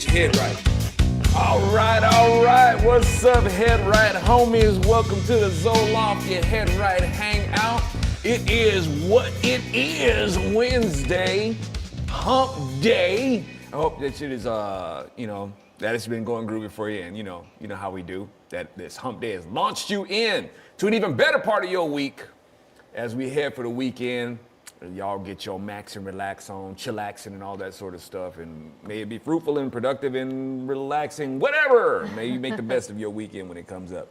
Head Right. All right. What's up, Head Right homies? Welcome to the Loft, your Head Right hangout. It is what it is, Wednesday, hump day. I hope that shit is, that it's been going groovy for you, and you know how we do. That this hump day has launched you in to an even better part of your week as we head for the weekend. Y'all get your max and relax on, chillaxing and all that sort of stuff, and may it be fruitful and productive and relaxing, whatever. May you make the best of your weekend when it comes up.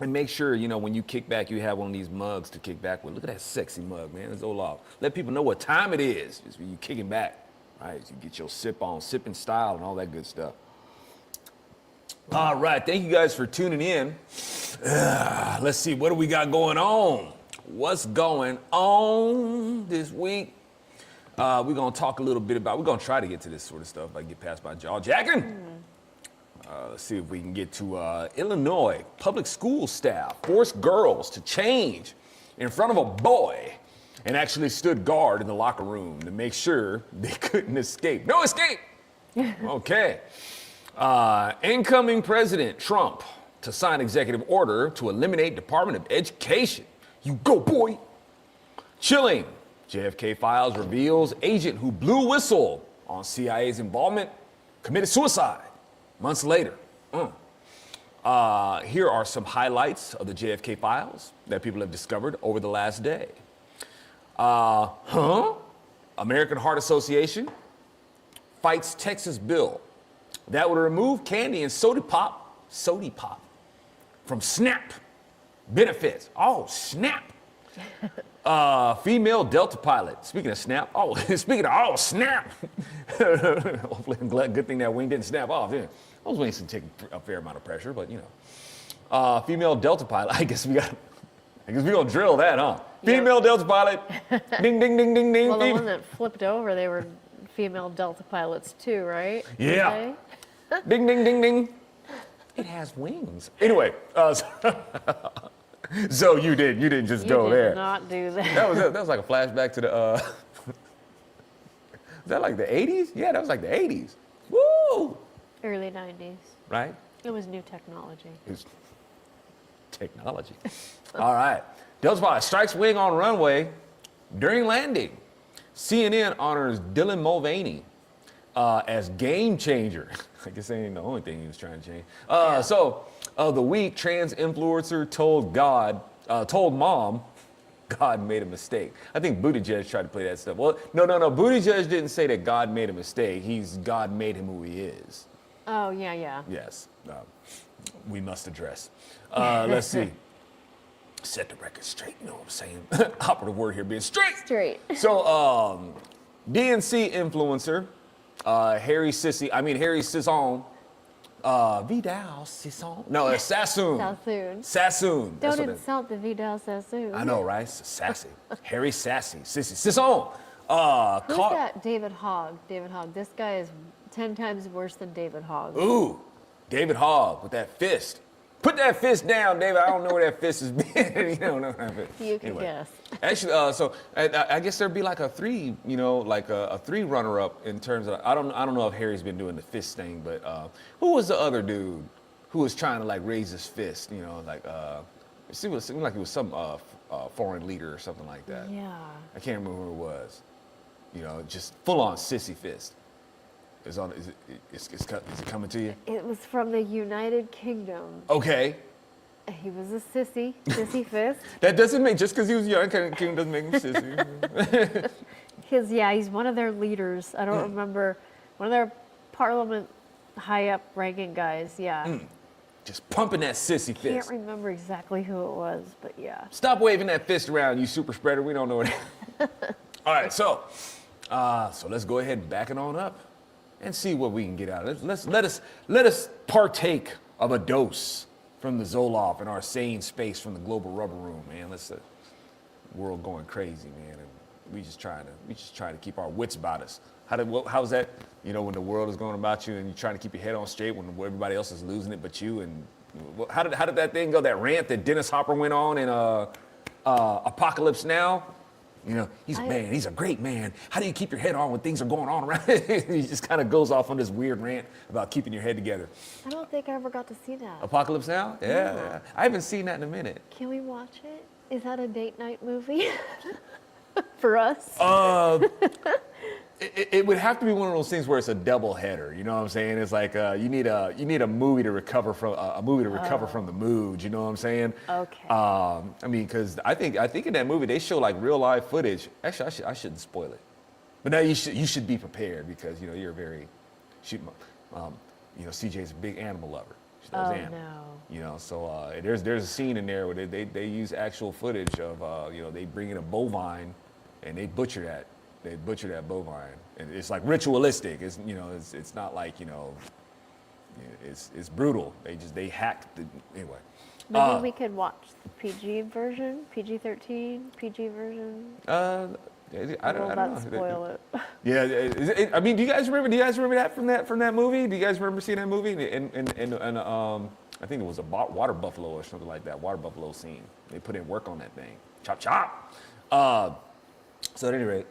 And make sure, when you kick back, you have one of these mugs to kick back with. Look at that sexy mug, man. It's Olaf. Let people know what time it is. It's when you kicking back, right? You get your sip on, sipping style and all that good stuff. All right, thank you guys for tuning in. Let's see, what do we got going on? What's going on this week? We're going to talk a little bit about, we're going to try to get to this sort of stuff, like get past my jaw jacking. Let's see if we can get to Illinois. Public school staff forced girls to change in front of a boy and actually stood guard in the locker room to make sure they couldn't escape. No escape! Okay. Incoming President Trump to sign executive order to eliminate Department of Education. You go, boy. Chilling. JFK Files reveals agent who blew whistle on CIA's involvement committed suicide months later. Here are some highlights of the JFK Files that people have discovered over the last day. American Heart Association fights Texas bill that would remove candy and soda pop from SNAP benefits. Oh, SNAP. Female Delta pilot. Speaking of SNAP. SNAP. Hopefully, good thing that wing didn't snap off. Yeah. Those wings can take a fair amount of pressure, but female Delta pilot. I guess we're gonna drill that, huh? Yep. Female Delta pilot. Ding, ding, ding, ding, ding. Well, the one that flipped over, they were female Delta pilots too, right? Yeah. Ding, ding, ding, ding. It has wings. Anyway, so you didn't just go there. You did not do that. That was like a flashback to the, was that like the 80s? Yeah, that was like the 80s. Woo! Early 90s. Right? It was new technology. It was technology. All right. Delta pilot strikes wing on runway during landing. CNN honors Dylan Mulvaney as game changer. I guess that ain't the only thing he was trying to change. The week, trans influencer told mom God made a mistake. I think Buttigieg tried to play that stuff. Well, no. Buttigieg didn't say that God made a mistake. God made him who he is. Oh, yeah. Yes. We must address. Let's see. Set the record straight. You know what I'm saying? Operative word here being straight. Straight. So, DNC influencer, Harry Sisson. Vidal Sisson. No, Sassoon. Sassoon. Don't insult the Vidal Sassoon. I know, right? Sassy. Harry Sassy. Sisson. Who's that? David Hogg. This guy is 10 times worse than David Hogg. Ooh, David Hogg with that fist. Put that fist down, David. I don't know where that fist has been. You don't know that fist. You can guess. Actually, I guess there'd be like a three, a three runner-up in terms of. I don't know if Harry's been doing the fist thing, but who was the other dude who was trying to like raise his fist? It seemed like it was some foreign leader or something like that. Yeah. I can't remember who it was. Just full-on sissy fist. Is it coming to you? It was from the United Kingdom. Okay. He was a sissy fist. That doesn't make, just because he was young, doesn't make him sissy. He's one of their leaders. I don't remember, one of their parliament high up ranking guys, yeah. Just pumping that sissy fist. Can't remember exactly who it was, but yeah. Stop waving that fist around, you super spreader. We don't know it. All right, so let's go ahead and back it on up and see what we can get out of it. Let us partake of a dose from the Zoloft in our sane space from the global rubber room, man. The world going crazy, man. And we just trying to keep our wits about us. How's that? When the world is going about you and you're trying to keep your head on straight when everybody else is losing it but you. And how did that thing go? That rant that Dennis Hopper went on in Apocalypse Now. You know, he's a man. He's a great man. How do you keep your head on when things are going on around? He just kind of goes off on this weird rant about keeping your head together. I don't think I ever got to see that. Apocalypse Now? Yeah. I haven't seen that in a minute. Can we watch it? Is that a date night movie for us? It would have to be one of those things where it's a double header. You know what I'm saying? It's like you need a movie to recover from from the mood. You know what I'm saying? Okay. I mean, because I think in that movie they show like real live footage. Actually, I shouldn't spoil it, but now you should be prepared because you know you're very, CJ's a big animal lover. She loves animals. No. You know, so there's a scene in there where they use actual footage of they bring in a bovine, and they butcher that. They butcher that bovine, and it's like ritualistic. It's it's not like it's brutal. They hacked anyway. Maybe we could watch the PG version, PG-13, PG version. I don't know. Spoil it. Yeah, I mean, do you guys remember that from that movie? Do you guys remember seeing that movie? And I think it was a water buffalo or something like that. Water buffalo scene. They put in work on that thing. Chop chop. So at any rate.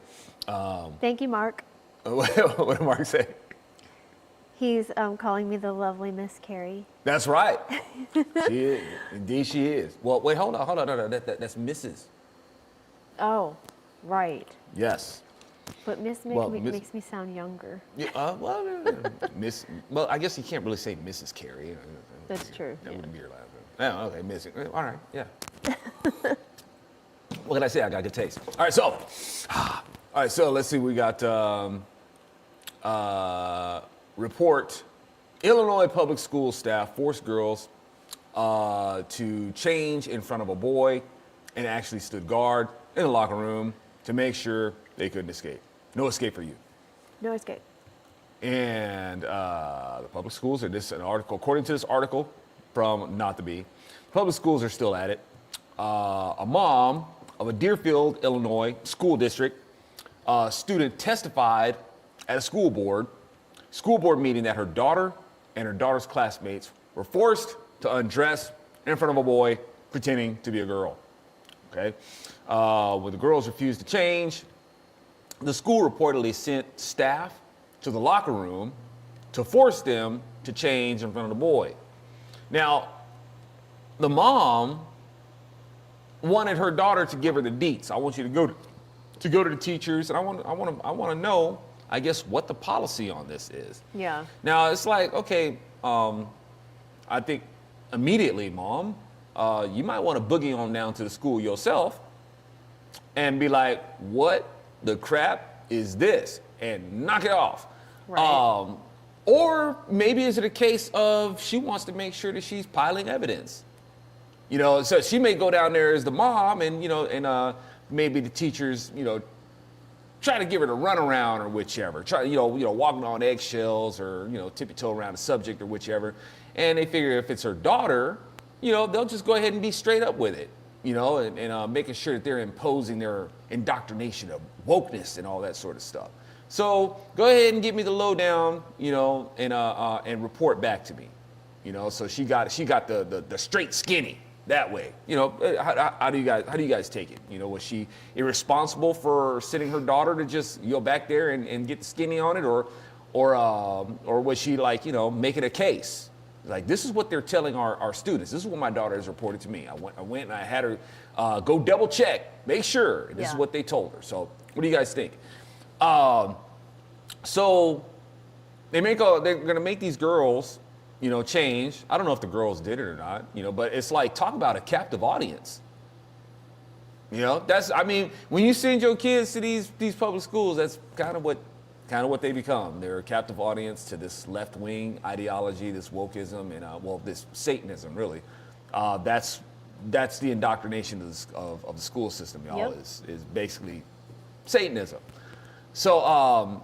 Thank you, Mark. What did Mark say? He's calling me the lovely Miss Carrie. That's right. She is. Indeed she is. Well, wait, hold on. No, that's Mrs. Oh, right. Yes. But makes me sound younger. Yeah, Miss. Well, I guess you can't really say Mrs. Carrie. That's true. That wouldn't be your last name. Oh, okay, Miss. All right, yeah. What can I say? I got good taste. All right, so let's see. We got report. Illinois public school staff forced girls to change in front of a boy and actually stood guard in the locker room to make sure they couldn't escape. No escape for you. No escape. And the public schools are an article. According to this article from Not the Bee, public schools are still at it. A mom of a Deerfield, Illinois school district student testified at a school board meeting that her daughter and her daughter's classmates were forced to undress in front of a boy pretending to be a girl. Okay, when the girls refused to change, the school reportedly sent staff to the locker room to force them to change in front of the boy. Now, the mom wanted her daughter to give her the deets. I want you to go to the teachers, and I want to know, I guess, what the policy on this is. Yeah. Now it's like, okay, I think immediately, Mom, you might want to boogie on down to the school yourself and be like, what the crap is this? And knock it off. Right. Or maybe is it a case of she wants to make sure that she's piling evidence? You know, so she may go down there as the mom and maybe the teachers, try to give her the runaround or whichever. Try, walking on eggshells or, tippy-toe around the subject or whichever. And they figure if it's her daughter, they'll just go ahead and be straight up with it, and making sure that they're imposing their indoctrination of wokeness and all that sort of stuff. So go ahead and give me the lowdown, and report back to me. So she got the straight skinny that way. How do you guys take it? Was she irresponsible for sending her daughter to just go back there and get the skinny on it, or was she making a case? Like, this is what they're telling our students. This is what my daughter has reported to me. I went and I had her go double check, make sure. This is what they told her. So what do you guys think? So they're going to make these girls, change. I don't know if the girls did it or not, but it's like, talk about a captive audience. When you send your kids to these public schools, that's kind of what they become. They're a captive audience to this left-wing ideology, this wokeism, and this Satanism, really. That's the indoctrination of the school system, y'all. Yep. Is basically Satanism. So,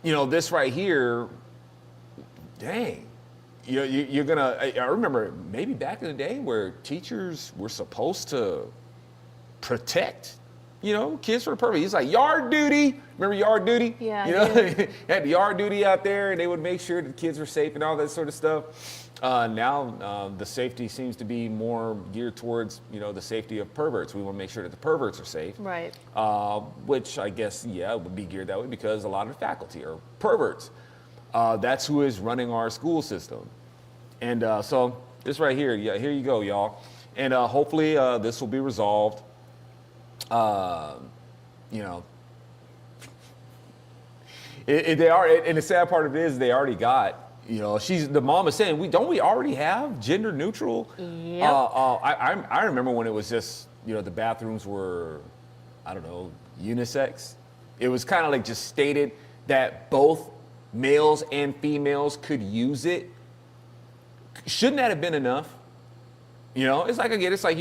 this right here, dang, you're gonna. I remember maybe back in the day where teachers were supposed to protect kids for the pervert. He's like, yard duty. Remember yard duty? Yeah, You know, had yard duty out there, and they would make sure the kids were safe and all that sort of stuff. Now the safety seems to be more geared towards, the safety of perverts. We want to make sure that the perverts are safe. Right. Which I guess, would be geared that way because a lot of the faculty are perverts. That's who is running our school system. And so this right here, here you go, y'all. And hopefully this will be resolved. They are, and the sad part of it is they already got, the mom is saying, don't we already have gender neutral? Yep. I remember when it was just, the bathrooms were, I don't know, unisex. It was kind of like just stated that both males and females could use it. Shouldn't that have been enough? It's like, again, it's like,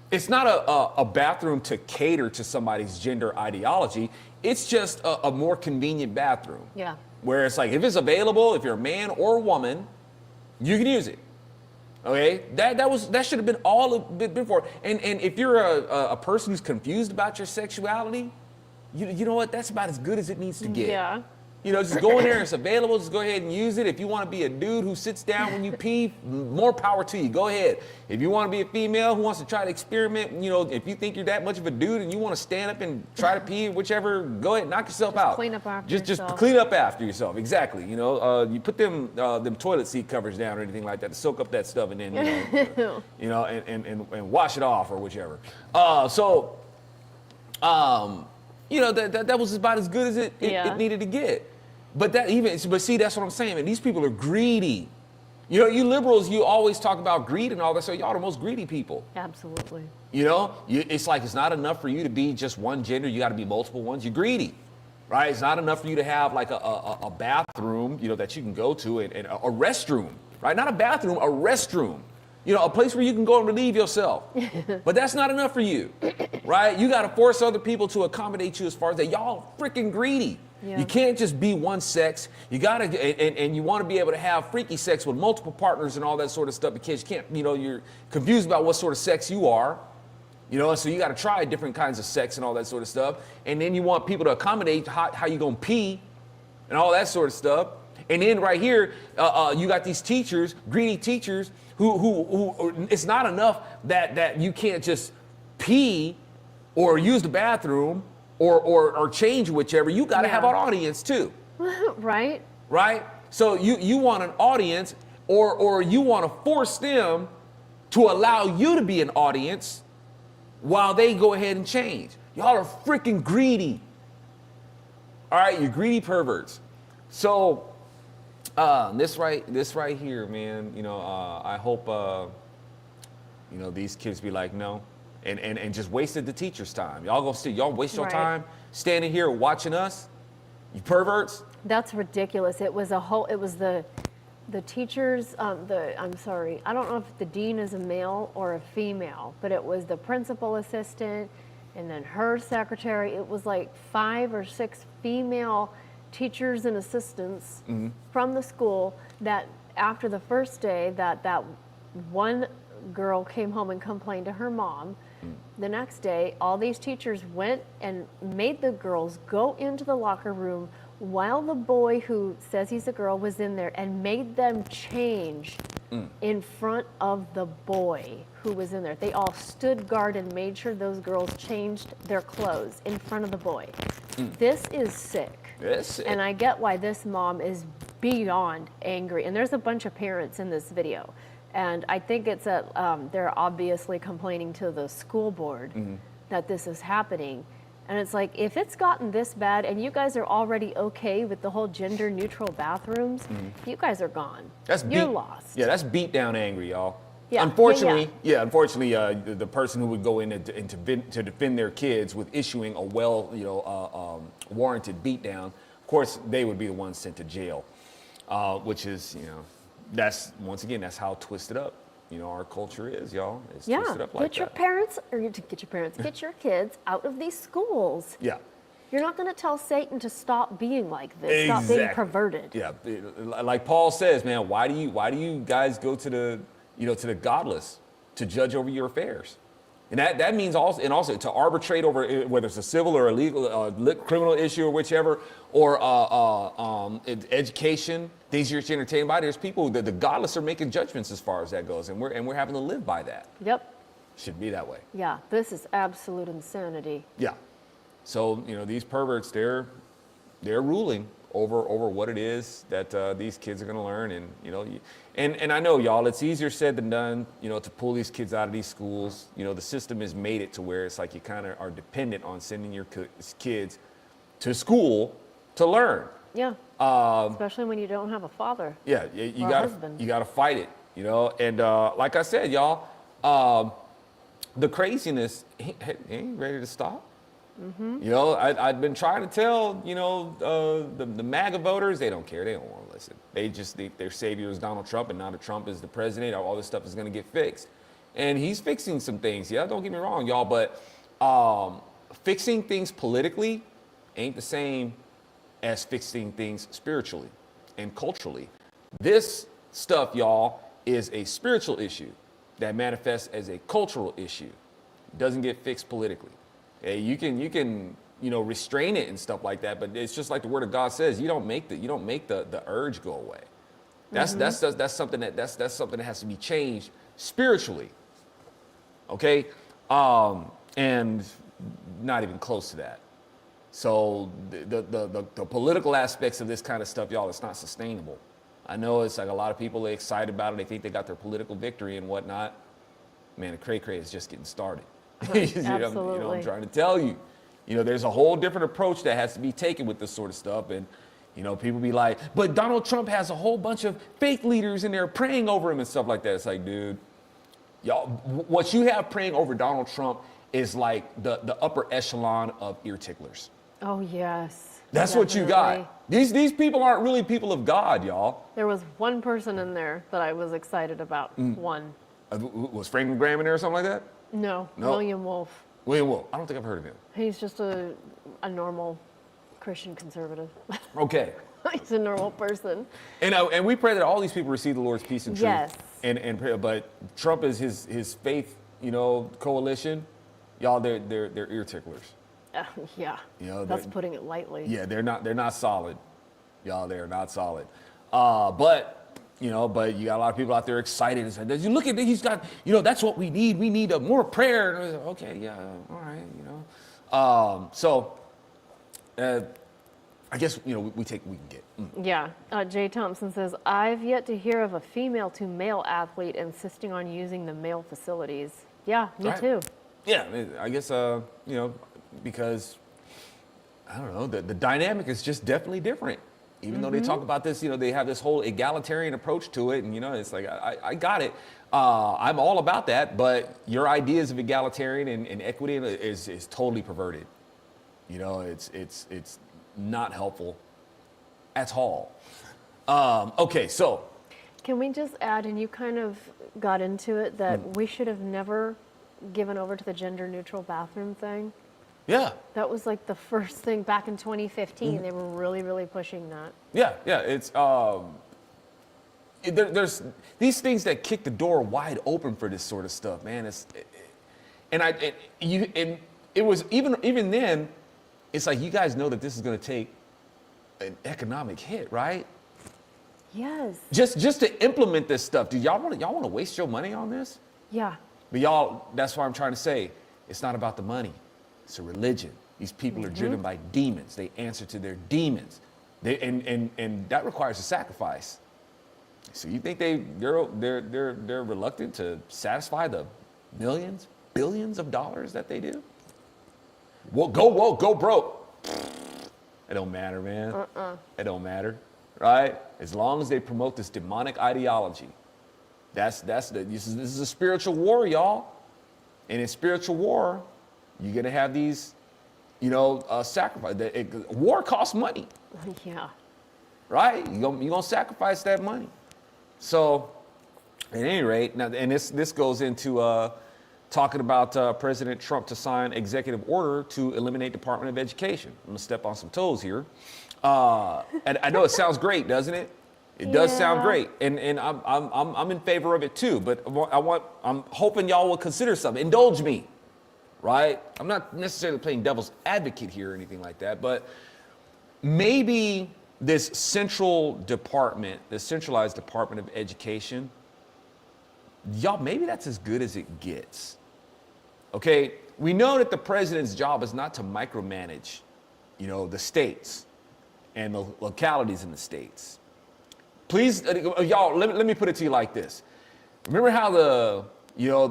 it's not a bathroom to cater to somebody's gender ideology. It's just a more convenient bathroom. Yeah. Where it's like, if it's available, if you're a man or a woman, you can use it. Okay, that should have been all been for. And if you're a person who's confused about your sexuality, you know what? That's about as good as it needs to get. Yeah. Just go in there, it's available, just go ahead and use it. If you want to be a dude who sits down when you pee, more power to you, go ahead. If you want to be a female who wants to try to experiment, if you think you're that much of a dude and you want to stand up and try to pee, whichever, go ahead, knock yourself out. Clean up after yourself. Just clean up after yourself, exactly. You put them toilet seat covers down or anything like that to soak up that stuff and then, and wash it off or whichever. That was about as good as it needed to get. But see, that's what I'm saying, man. These people are greedy. You liberals, you always talk about greed and all that, so y'all are the most greedy people. Absolutely. It's like it's not enough for you to be just one gender. You got to be multiple ones. You're greedy, right? It's not enough for you to have like a bathroom, that you can go to and a restroom, right? Not a bathroom, a restroom. A place where you can go and relieve yourself. But that's not enough for you, right? You got to force other people to accommodate you as far as that. Y'all freaking greedy. Yeah. You can't just be one sex. You got to, and you want to be able to have freaky sex with multiple partners and all that sort of stuff because you can't, you're confused about what sort of sex you are. So you got to try different kinds of sex and all that sort of stuff. And then you want people to accommodate how you going to pee and all that sort of stuff. And then right here, you got these teachers, greedy teachers, who it's not enough that you can't just pee or use the bathroom or change whichever. You got to have an audience too. Right. Right? So you want an audience or you want to force them to allow you to be an audience while they go ahead and change. Y'all are freaking greedy. All right, you're greedy perverts. So this right here, man, I hope these kids be like, no, and just wasted the teacher's time. Y'all waste your time standing here watching us, you perverts. That's ridiculous. It was the teachers, I'm sorry, I don't know if the dean is a male or a female, but it was the principal assistant and then her secretary. It was like 5 or 6 female teachers and assistants from the school that after the first day that one girl came home and complained to her mom. The next day, all these teachers went and made the girls go into the locker room while the boy who says he's a girl was in there and made them change in front of the boy who was in there. They all stood guard and made sure those girls changed their clothes in front of the boy. This is sick. And I get why this mom is beyond angry. And there's a bunch of parents in this video. And I think it's they're obviously complaining to the school board that this is happening. And it's like, if it's gotten this bad and you guys are already okay with the whole gender neutral bathrooms, you guys are gone. You're lost. Yeah, that's beat down angry, y'all. Yeah. Unfortunately, the person who would go in to defend their kids with issuing a warranted beatdown, of course, they would be the ones sent to jail, which is, that's how twisted up, our culture is, y'all. It's twisted up like that. Get your kids out of these schools. Yeah. You're not going to tell Satan to stop being like this, stop being perverted. Yeah, like Paul says, man, why do you guys go to the godless to judge over your affairs? And that means also, and also to arbitrate over whether it's a civil or a legal, criminal issue or whichever, or education, things you're entertained by. There's people that the godless are making judgments as far as that goes, and we're having to live by that. Yep. Shouldn't be that way. Yeah, this is absolute insanity. Yeah. So these perverts, they're ruling over what it is that these kids are going to learn, and and I know, y'all, it's easier said than done, to pull these kids out of these schools. The system has made it to where it's like you kind of are dependent on sending your kids to school to learn. Yeah. Especially when you don't have a father. Yeah, you gotta fight it, And like I said, y'all, the craziness ain't ready to stop. Mm-hmm. I've been trying to tell, the MAGA voters, they don't care. They don't want to listen. They just think their savior is Donald Trump, and now that Trump is the president, all this stuff is going to get fixed. And he's fixing some things. Yeah, don't get me wrong, y'all, but fixing things politically ain't the same as fixing things spiritually and culturally. This stuff, y'all, is a spiritual issue that manifests as a cultural issue. It doesn't get fixed politically. You can restrain it and stuff like that, but it's just like the Word of God says. You don't make the urge go away. That's something that's something that has to be changed spiritually. Okay, and not even close to that. So the political aspects of this kind of stuff, y'all, it's not sustainable. I know it's like a lot of people are excited about it. They think they got their political victory and whatnot. Man, the cray-cray is just getting started. Absolutely. I'm trying to tell you. There's a whole different approach that has to be taken with this sort of stuff. And, people be like, but Donald Trump has a whole bunch of fake leaders in there praying over him and stuff like that. It's like, dude, y'all, what you have praying over Donald Trump is like the upper echelon of ear ticklers. Oh, yes. That's definitely. What you got. These people aren't really people of God, y'all. There was one person in there that I was excited about. One. Was Franklin Graham in there or something like that? No, William Wolf. William Wolf. I don't think I've heard of him. He's just a normal Christian conservative. Okay. He's a normal person. And we pray that all these people receive the Lord's peace and truth. Yes. And pray, but Trump is his faith, coalition. Y'all, they're ear ticklers. Yeah. That's putting it lightly. Yeah, they're not solid. Y'all, they're not solid. But you got a lot of people out there excited and saying, "You look at he's got, that's what we need. We need more prayer." And okay, yeah, all right, So, I guess we can get. Yeah. Jay Thompson says, "I've yet to hear of a female to male athlete insisting on using the male facilities." Yeah, me too. Yeah, I guess because I don't know, the dynamic is just definitely different. Even though they talk about this, they have this whole egalitarian approach to it, and it's like I got it. I'm all about that, but your ideas of egalitarian and equity is totally perverted. It's not helpful at all. Okay, so can we just add, and you kind of got into it, that we should have never given over to the gender neutral bathroom thing? Yeah. That was like the first thing back in 2015. They were really, really pushing that. Yeah. It's there's these things that kick the door wide open for this sort of stuff, man. It was even then. It's like, you guys know that this is going to take an economic hit, right? Yes. Just to implement this stuff, dude. Y'all want to waste your money on this? Yeah. But y'all, that's why I'm trying to say, it's not about the money. It's a religion. These people are driven by demons. They answer to their demons. And that requires a sacrifice. So you think they're reluctant to satisfy the millions, billions of dollars that they do? Well, go broke. It don't matter, man. It don't matter, right? As long as they promote this demonic ideology. This is a spiritual war, y'all. And in spiritual war, you're gonna have these, sacrifice. War costs money. Yeah. Right? You're gonna sacrifice that money. So, at any rate, now, and this goes into talking about President Trump to sign executive order to eliminate Department of Education. I'm gonna step on some toes here. And I know it sounds great, doesn't it? It does sound great, and I'm in favor of it too. But I'm hoping y'all will consider something. Indulge me. right? I'm not necessarily playing devil's advocate here or anything like that, but maybe this centralized Department of Education, y'all, maybe that's as good as it gets. Okay, we know that the president's job is not to micromanage, the states and the localities in the states. Please, y'all, let me put it to you like this. Remember how the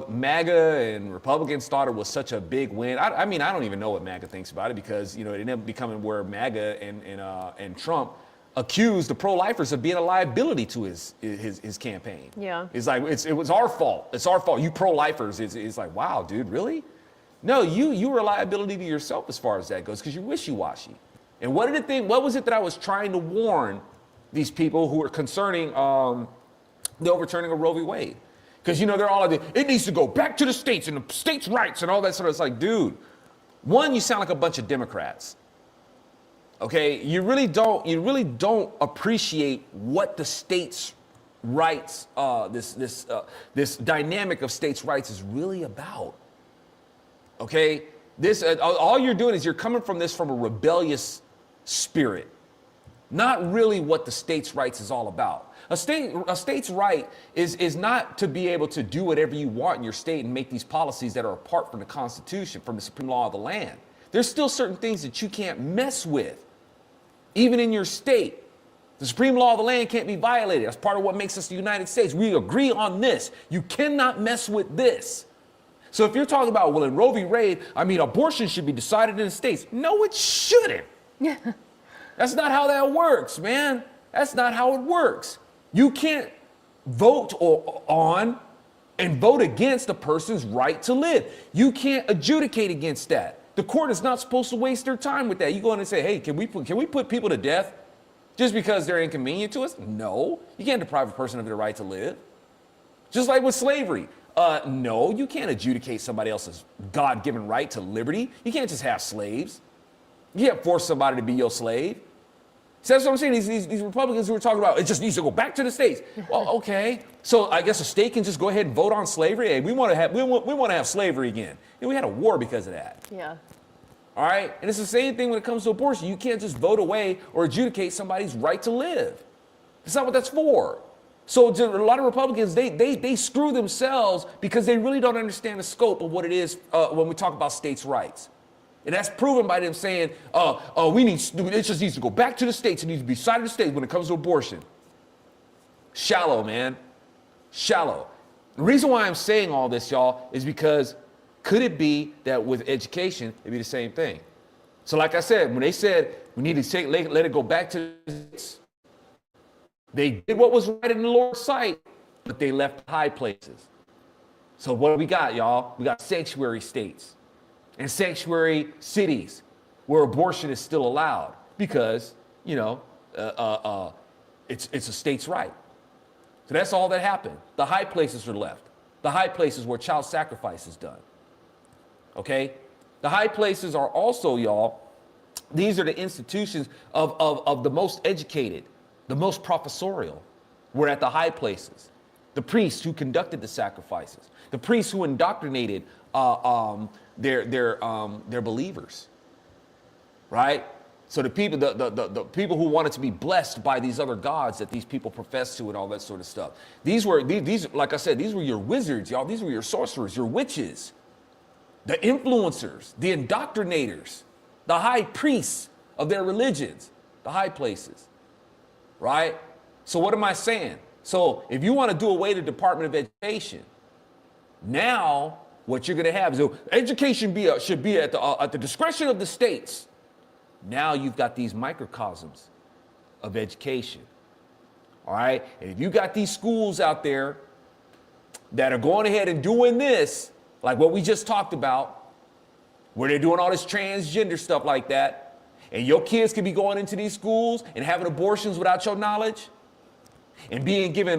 MAGA and Republicans thought it was such a big win? I mean, I don't even know what MAGA thinks about it because, it ended up becoming where MAGA and Trump accused the pro-lifers of being a liability to his campaign. Yeah. It's like, it was our fault. It's our fault. You pro-lifers. It's like, wow, dude, really? No, you were a liability to yourself as far as that goes because you're wishy-washy. And what was it that I was trying to warn these people who are concerning the overturning of Roe v. Wade? Because, they're all like, it needs to go back to the states and the states' rights and all that sort of. It's like, dude, one, you sound like a bunch of Democrats. Okay, you really don't appreciate what the states' rights, this dynamic of states' rights is really about. Okay, this all you're doing is you're coming from a rebellious spirit, not really what the states' rights is all about. A state's right is not to be able to do whatever you want in your state and make these policies that are apart from the Constitution, from the supreme law of the land. There's still certain things that you can't mess with, even in your state. The supreme law of the land can't be violated. That's part of what makes us the United States. We agree on this. You cannot mess with this. So if you're talking about, well, in Roe v. Wade, abortion should be decided in the states. No, it shouldn't. That's not how that works, man. That's not how it works. You can't vote on and vote against a person's right to live. You can't adjudicate against that. The court is not supposed to waste their time with that. You go in and say, hey, can we put people to death just because they're inconvenient to us? No, you can't deprive a person of their right to live. Just like with slavery. No, you can't adjudicate somebody else's God-given right to liberty. You can't just have slaves. You can't force somebody to be your slave. So that's what I'm saying. These Republicans who are talking about, it just needs to go back to the states. Well, okay. So I guess a state can just go ahead and vote on slavery. Hey, we want to have slavery again. And we had a war because of that. Yeah. All right. And it's the same thing when it comes to abortion. You can't just vote away or adjudicate somebody's right to live. That's not what that's for. So a lot of Republicans, they screw themselves because they really don't understand the scope of what it is when we talk about states' rights. And that's proven by them saying, it just needs to go back to the states. It needs to be decided in the states when it comes to abortion. Shallow, man. Shallow. The reason why I'm saying all this, y'all, is because could it be that with education, it'd be the same thing? So like I said, when they said we need to let it go back to the states, they did what was right in the Lord's sight, but they left high places. So what do we got, y'all? We got sanctuary states and sanctuary cities where abortion is still allowed because, it's a state's right. So that's all that happened. The high places are left. The high places where child sacrifice is done. Okay? The high places are also, y'all, these are the institutions of the most educated, the most professorial. We're at the high places. The priests who conducted the sacrifices. The priests who indoctrinated their believers, right? So the people who wanted to be blessed by these other gods that these people profess to and all that sort of stuff. These like I said, these were your wizards, y'all. These were your sorcerers, your witches, the influencers, the indoctrinators, the high priests of their religions, the high places, right? So what am I saying? So if you want to do away with the Department of Education, now what you're going to have is education should be at the discretion of the states. Now you've got these microcosms of education. All right. And if you got these schools out there that are going ahead and doing this, like what we just talked about, where they're doing all this transgender stuff like that, and your kids can be going into these schools and having abortions without your knowledge and being given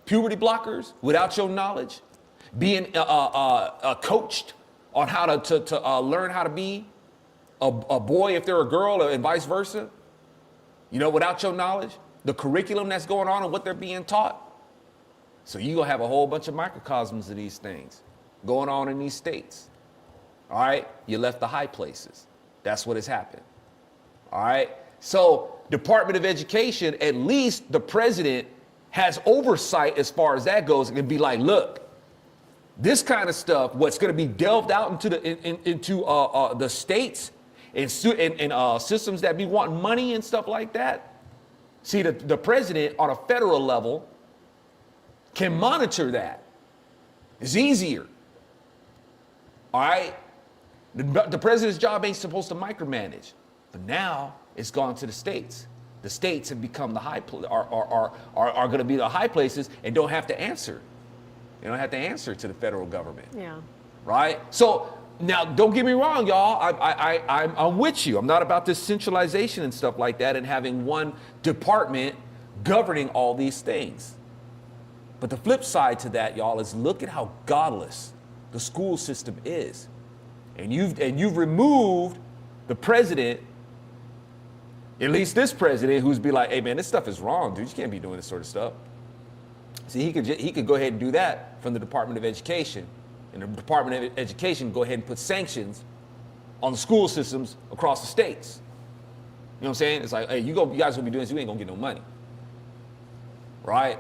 puberty blockers without your knowledge, being coached on how to learn how to be a boy if they're a girl and vice versa, without your knowledge, the curriculum that's going on and what they're being taught. So you're going to have a whole bunch of microcosms of these things. going on in these states. All right? You left the high places. That's what has happened. All right? So, Department of Education, at least the president has oversight as far as that goes, and can be like, look, this kind of stuff, what's going to be delved out into the states and systems that be wanting money and stuff like that. See, the president on a federal level can monitor that. It's easier. All right? The president's job ain't supposed to micromanage, but now it's gone to the states. The states have become the are going to be the high places and don't have to answer. They don't have to answer to the federal government. Yeah. Right? So now, don't get me wrong, y'all. I'm with you. I'm not about this centralization and stuff like that and having one department governing all these things. But the flip side to that, y'all, is look at how godless the school system is. And you've removed the president, at least this president, who's be like, hey man, this stuff is wrong, dude. You can't be doing this sort of stuff. See, he could go ahead and do that from the Department of Education, and the Department of Education go ahead and put sanctions on the school systems across the states. You know what I'm saying? It's like, hey, you guys will be doing this, you ain't gonna get no money, right?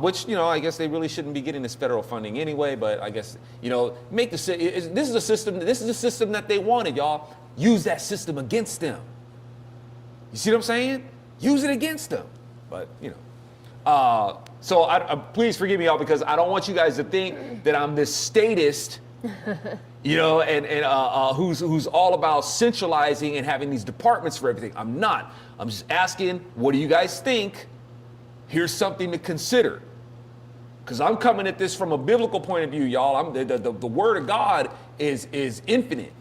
Which, I guess they really shouldn't be getting this federal funding anyway. But I guess, this is a system. This is a system that they wanted, y'all. Use that system against them. You see what I'm saying? Use it against them. But so please forgive me, y'all, because I don't want you guys to think that I'm this statist, who's all about centralizing and having these departments for everything. I'm not. I'm just asking, what do you guys think? Here's something to consider. Because I'm coming at this from a biblical point of view, y'all. The word of God is infinite.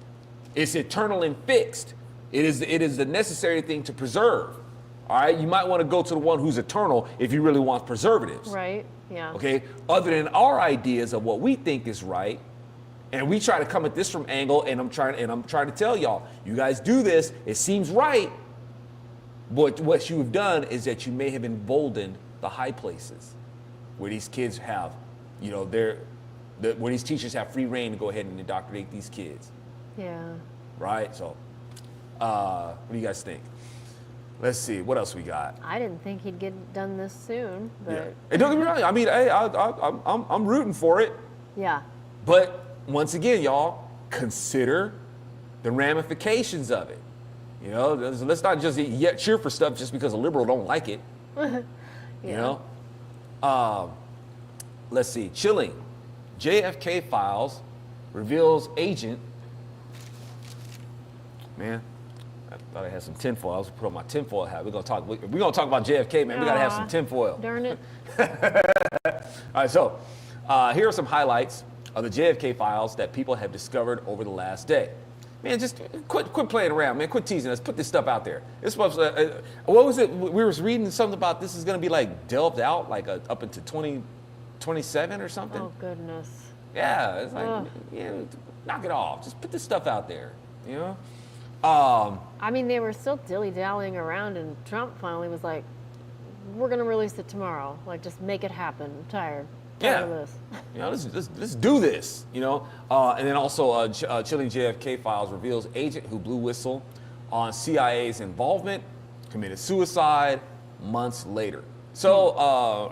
It's eternal and fixed. It is the necessary thing to preserve. All right, you might want to go to the one who's eternal if you really want preservatives. Right, yeah. Okay, other than our ideas of what we think is right, and we try to come at this from angle, and I'm trying to tell y'all, you guys do this, it seems right, but what you have done is that you may have emboldened the high places where these kids have, where these teachers have free reign to go ahead and indoctrinate these kids. Yeah. Right, so what do you guys think? Let's see, what else we got? I didn't think he'd get done this soon, but. Yeah. And don't get me wrong, I mean, hey, I'm rooting for it. Yeah. But once again, y'all, consider the ramifications of it. Let's not just cheer for stuff just because a liberal don't like it. Yeah. Let's see, chilling. JFK Files reveals agent. Man, I thought I had some tinfoil. I was put on my tinfoil hat. We're gonna talk about JFK, man. We gotta have some tinfoil. Darn it. All right, so here are some highlights of the JFK Files that people have discovered over the last day. Man, just quit playing around, man. Quit teasing us. Put this stuff out there. This was, what was it? We were reading something about this is going to be like delved out, like up into 2027 or something. Oh, goodness. Yeah, it's like, knock it off. Just put this stuff out there, I mean, they were still dilly-dallying around, and Trump finally was like, we're going to release it tomorrow. Like, just make it happen. I'm tired. Yeah. Of this. Let's do this, And then also, chilling JFK Files reveals agent who blew whistle on CIA's involvement committed suicide months later. So,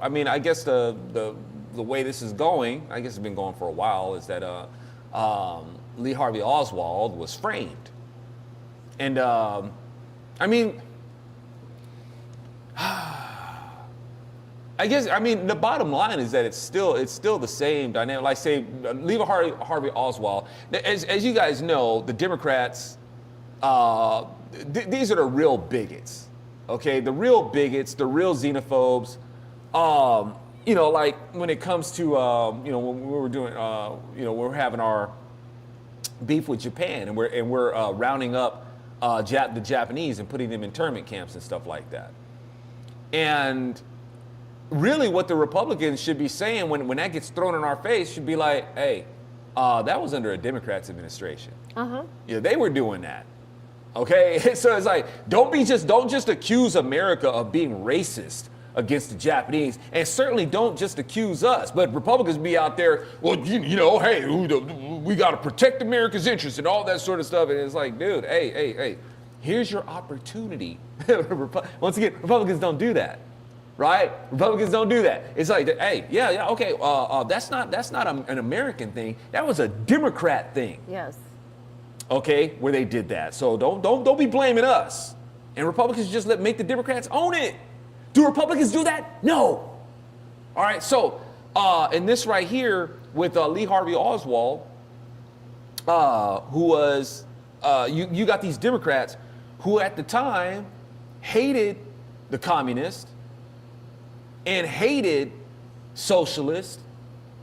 I guess the way this is going, I guess it's been going for a while, is that Lee Harvey Oswald was framed. And, the bottom line is that it's still the same dynamic. Like, say, Lee Harvey Oswald. As you guys know, the Democrats, these are the real bigots. Okay, the real bigots, the real xenophobes. Like when it comes to, when we were doing, we're having our beef with Japan, and we're rounding up the Japanese and putting them in internment camps and stuff like that. And really what the Republicans should be saying when that gets thrown in our face should be like, hey, that was under a Democrats administration. Uh-huh. Yeah, they were doing that. Okay, so it's like, don't just accuse America of being racist against the Japanese. And certainly don't just accuse us, but Republicans be out there, well, you know, hey, we got to protect America's interests and all that sort of stuff. And it's like, dude, hey, here's your opportunity. Once again, Republicans don't do that. Right? Republicans don't do that. It's like, hey, yeah, okay. That's not an American thing. That was a Democrat thing. Yes. Okay, where they did that. So don't be blaming us. And Republicans just make the Democrats own it. Do Republicans do that? No. All right. So in this right here with Lee Harvey Oswald, who was you got these Democrats who at the time hated the communists and hated socialists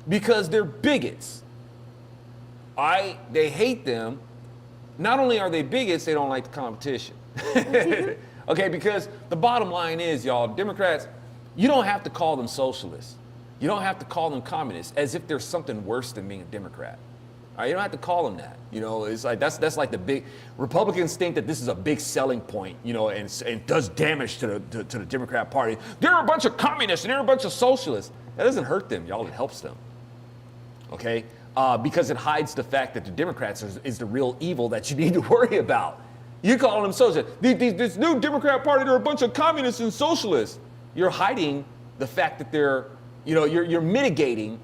because they're bigots. All right? They hate them. Not only are they bigots, they don't like the competition. Okay, because the bottom line is, y'all, Democrats, you don't have to call them socialists. You don't have to call them communists as if there's something worse than being a Democrat. All right, you don't have to call them that. You know, it's like that's like the big Republicans think that this is a big selling point, you know, and does damage to the Democrat Party. They're a bunch of communists and they're a bunch of socialists. That doesn't hurt them, y'all. It helps them. Okay, because it hides the fact that the Democrats is the real evil that you need to worry about. You call them socialists. This new Democrat Party, they're a bunch of communists and socialists. You're hiding the fact that they're, you know, you're mitigating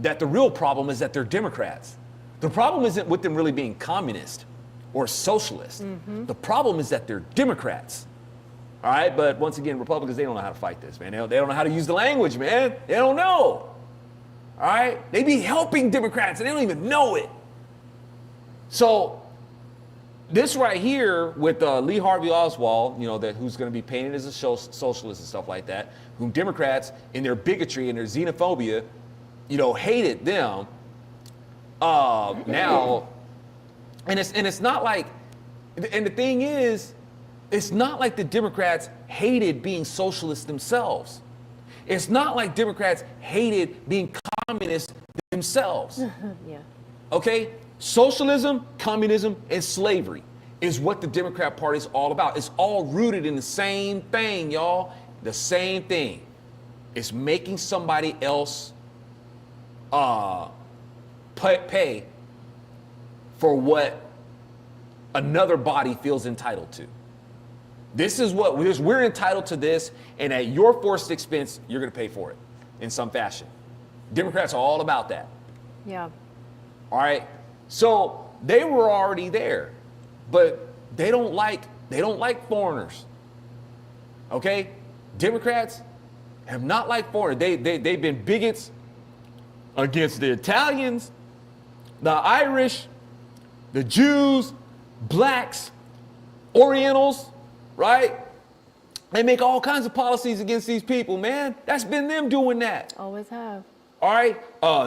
that the real problem is that they're Democrats. The problem isn't with them really being communist or socialist. Mm-hmm. The problem is that they're Democrats. All right, but once again, Republicans, they don't know how to fight this, man. They don't know how to use the language, man. They don't know. All right, they be helping Democrats and they don't even know it. So this right here with Lee Harvey Oswald, you know, that who's going to be painted as a socialist and stuff like that, whom Democrats in their bigotry and their xenophobia, you know, hated them. Now, and it's not like, and the thing is, it's not like the Democrats hated being socialists themselves. It's not like Democrats hated being communists themselves. Yeah. Okay? Socialism, communism, and slavery is what the Democrat Party is all about. It's all rooted in the same thing, y'all. The same thing. It's making somebody else pay for what another body feels entitled to. This is what we're entitled to this, and at your forced expense, you're going to pay for it in some fashion. Democrats are all about that. Yeah. All right. So they were already there, but they don't like foreigners. Okay? Democrats have not liked foreigners. They've been bigots against the Italians, the Irish, the Jews, blacks, Orientals, right? They make all kinds of policies against these people, man. That's been them doing that. Always have. All right?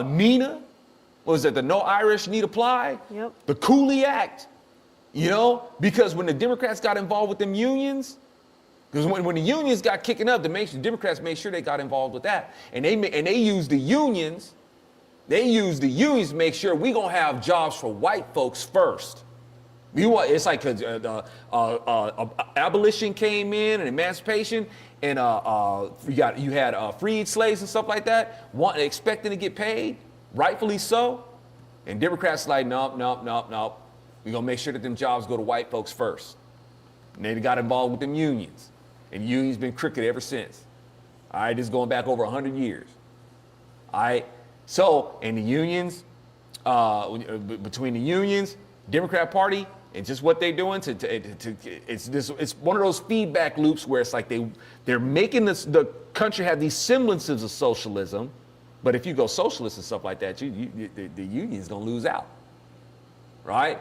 NENA, what was it, the No Irish Need Apply? Yep. The Cooley Act, you know? Because when the Democrats got involved with them unions, because when the unions got kicking up, the Democrats made sure they got involved with that. And they used the unions. They used the unions to make sure we gonna have jobs for white folks first. It's like abolition came in and emancipation, and you had freed slaves and stuff like that, expecting to get paid, rightfully so. And Democrats like, nope. We're gonna make sure that them jobs go to white folks first. And they got involved with them unions, and unions been crooked ever since. All right, this is going back over 100 years. All right. So, in the unions, between the unions, Democrat Party, and just what they're doing it's one of those feedback loops where it's like they're making the country have these semblances of socialism, but if you go socialist and stuff like that, the union's gonna lose out, right?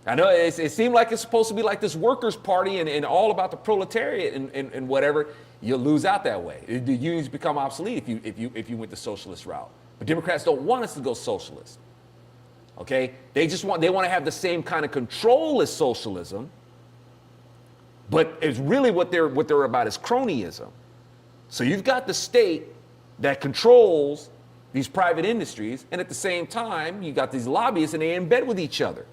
I know it seemed like it's supposed to be like this workers' party and all about the proletariat and whatever. You'll lose out that way. The unions become obsolete if you went the socialist route. But Democrats don't want us to go socialist. Okay? They want to have the same kind of control as socialism, but it's really what they're about is cronyism. So you've got the state that controls these private industries, and at the same time, you got these lobbyists, and they in bed with each other,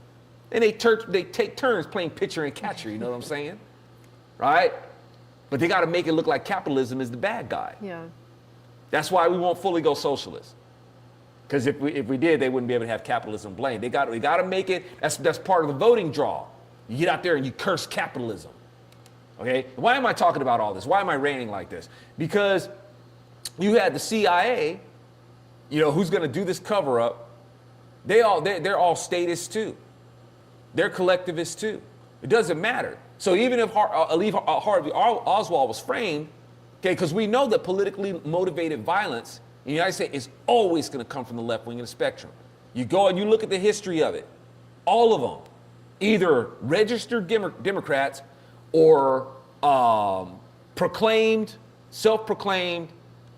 and they take turns playing pitcher and catcher. You know what I'm saying? Right? but they got to make it look like capitalism is the bad guy. Yeah. That's why we won't fully go socialist. Because if we did, they wouldn't be able to have capitalism blamed. They got to make it. That's part of the voting draw. You get out there and you curse capitalism. Okay. Why am I talking about all this? Why am I ranting like this? Because you had the CIA, who's going to do this cover up. They're all statists too. They're collectivists too. It doesn't matter. So even if Harvey Oswald was framed, okay, because we know that politically motivated violence in the United States is always going to come from the left wing of the spectrum. You go and you look at the history of it. All of them, either registered Democrats or self-proclaimed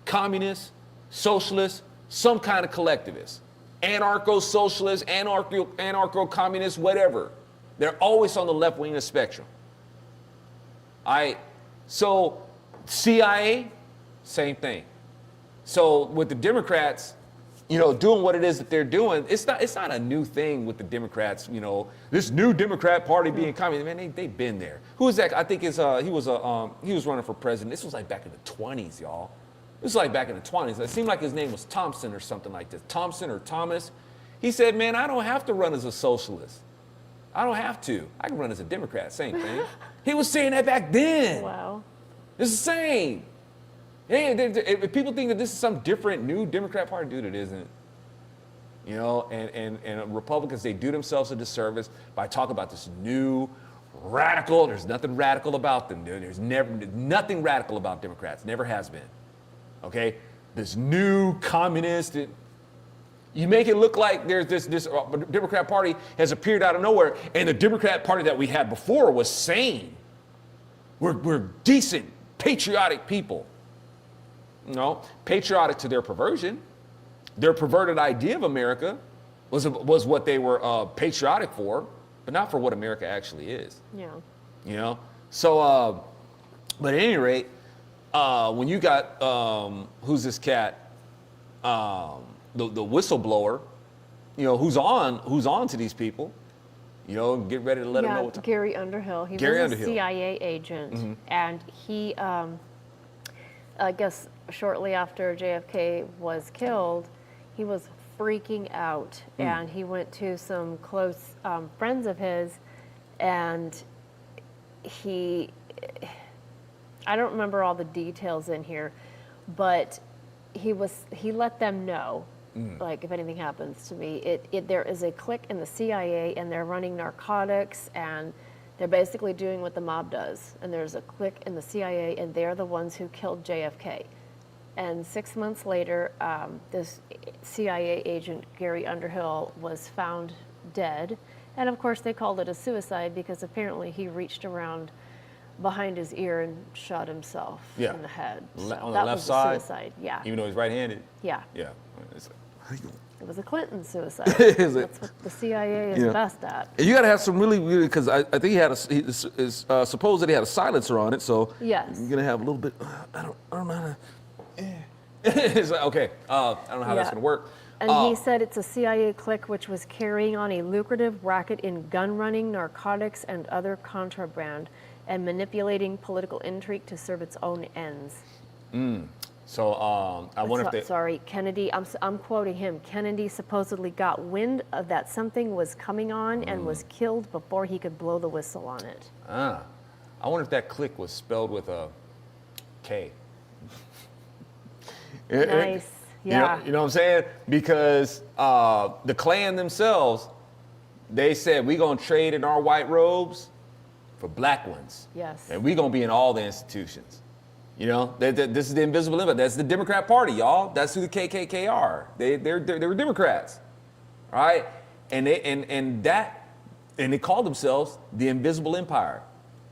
communists, socialists, some kind of collectivists, anarcho-socialists, anarcho-communists, whatever. They're always on the left wing of the spectrum. So CIA, same thing. So with the Democrats, doing what it is that they're doing, it's not a new thing with the Democrats. This new Democrat Party being communist. Man, they've been there. Who was that? I think he was running for president. This was like back in the 20s, y'all. This was like back in the 20s. It seemed like his name was Thompson or something like this. Thompson or Thomas. He said, man, I don't have to run as a socialist. I don't have to. I can run as a Democrat, same thing. He was saying that back then. Wow. It's the same. Hey, if people think that this is some different new Democrat Party, dude, it isn't. And Republicans, they do themselves a disservice by talking about this new radical. There's nothing radical about them, dude. There's nothing radical about Democrats. Never has been. Okay? This new communist. You make it look like there's this Democrat Party has appeared out of nowhere, and the Democrat Party that we had before was sane. We're decent, patriotic people. Patriotic to their perversion. Their perverted idea of America was what they were patriotic for, but not for what America actually is. Yeah. So, but at any rate, when you got who's this cat, the whistleblower, who's on to these people, get ready to let them know what's Gary Underhill. He was a CIA agent, and he, I guess, shortly after JFK was killed, he was freaking out, and he went to some close friends of his, and I don't remember all the details in here, but he let them know, like, if anything happens to me, there is a clique in the CIA, and they're running narcotics, and they're basically doing what the mob does. And there's a clique in the CIA, and they're the ones who killed JFK. And 6 months later, this CIA agent, Gary Underhill, was found dead. And of course, they called it a suicide because apparently he reached around behind his ear and shot himself in the head. So on the left side? Suicide, yeah. Even though he's right-handed? Yeah. Yeah. It was a Clinton suicide. That's what the CIA is best at. And you got to have some really, because I think he had suppose that he had a silencer on it, so yes. You're going to have a little bit, I don't know how to, it's like, okay, I don't know how that's going to work. And he said it's a CIA clique which was carrying on a lucrative racket in gun running, narcotics, and other contraband, and manipulating political intrigue to serve its own ends. So I wonder if they... Sorry, Kennedy, I'm quoting him. Kennedy supposedly got wind of that something was coming on and was killed before he could blow the whistle on it. I wonder if that clique was spelled with a K. Nice, yeah. You know what I'm saying? Because the Klan themselves, they said, we're going to trade in our white robes for black ones. Yes. And we're going to be in all the institutions. This is the invisible empire. That's the Democrat Party, y'all. That's who the KKK are. They were Democrats, all right? And they called themselves the Invisible Empire.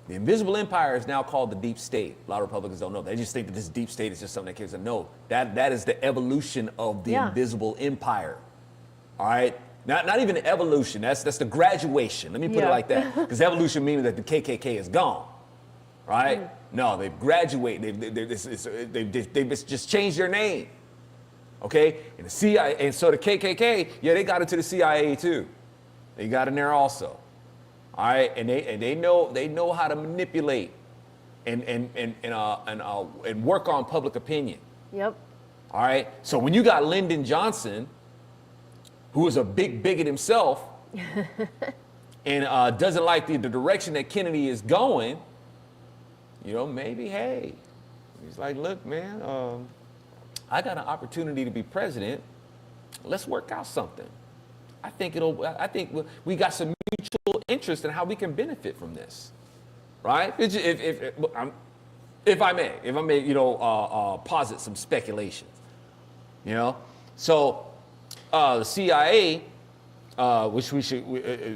The Invisible Empire is now called the Deep State. A lot of Republicans don't know. They just think that this Deep State is just something that kids don't know. That is the evolution of the Invisible Empire, all right? Not even the evolution. That's the graduation. Let me put it like that, because evolution means that the KKK is gone, right? No, they've graduated. They've just changed their name. Okay, and the CIA, and so the KKK, they got into the CIA too. They got in there also. All right, and they know how to manipulate and work on public opinion. Yep. All right. So when you got Lyndon Johnson, who is a big bigot himself, and doesn't like the direction that Kennedy is going, maybe, hey, he's like, look, man, I got an opportunity to be president. Let's work out something. I think we got some mutual interest in how we can benefit from this, right? If I may, posit some speculations, So the CIA, which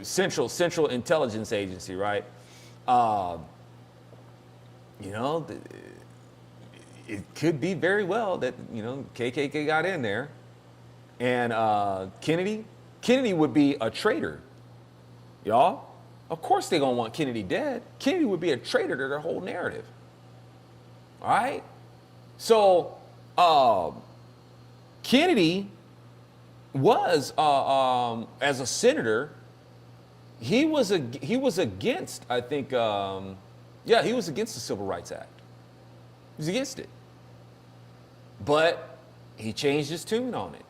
Central Intelligence Agency, right? It could be very well that KKK got in there, and Kennedy would be a traitor, y'all. Of course they're gonna want Kennedy dead. Kennedy would be a traitor to their whole narrative. All right, so Kennedy was as a senator, he was against, I think, he was against the Civil Rights Act. He was against it, but he changed his tune on it,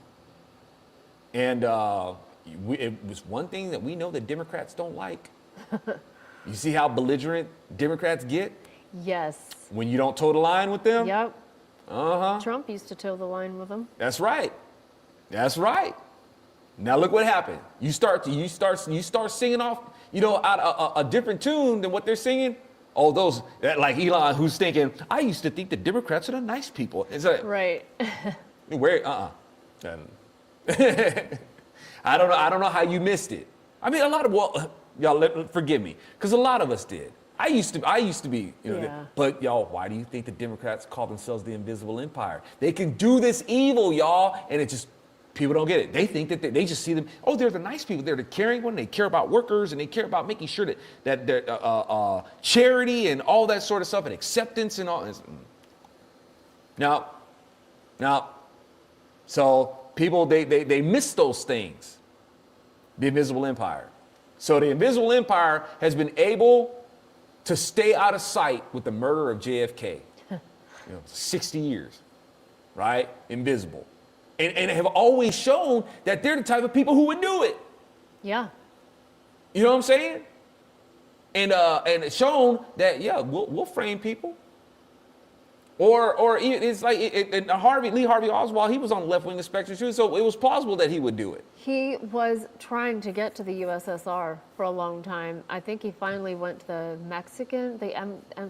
and it was one thing that we know that Democrats don't like. You see how belligerent Democrats get? Yes. When you don't toe the line with them? Yep. Uh-huh. Trump used to toe the line with them. That's right. That's right. Now look what happened. You start singing off, out a different tune than what they're singing. Oh, those like Elon, who's thinking, I used to think the Democrats are the nice people. It's like, right. Where? I don't know how you missed it. I mean, y'all forgive me, because a lot of us did. I used to be, Yeah. But y'all, why do you think the Democrats call themselves the invisible empire? They can do this evil, y'all, and it just, people don't get it. They think that they just see them, oh, they're the nice people. They're the caring one. They care about workers, and they care about making sure that charity and all that sort of stuff, and acceptance and all. Now, so people, they miss those things, the invisible empire. So the invisible empire has been able to stay out of sight with the murder of JFK. 60 years, right? Invisible. And have always shown that they're the type of people who would do it. Yeah. You know what I'm saying? And it's shown that, we'll frame people. Or it's like Lee Harvey Oswald, he was on the left wing of the spectrum too, so it was plausible that he would do it. He was trying to get to the USSR for a long time. I think he finally went to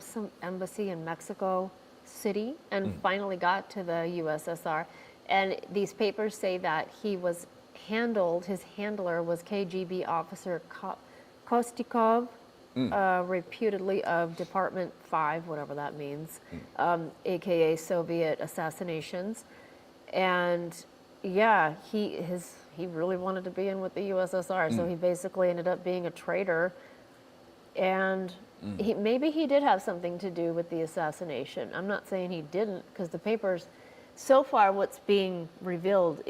some embassy in Mexico City and finally got to the USSR. And these papers say that he was his handler was KGB officer Kostikov, reputedly of Department 5, whatever that means, aka Soviet assassinations. And yeah, he really wanted to be in with the USSR, so he basically ended up being a traitor. And maybe he did have something to do with the assassination. I'm not saying he didn't, because the papers, so far what's being revealed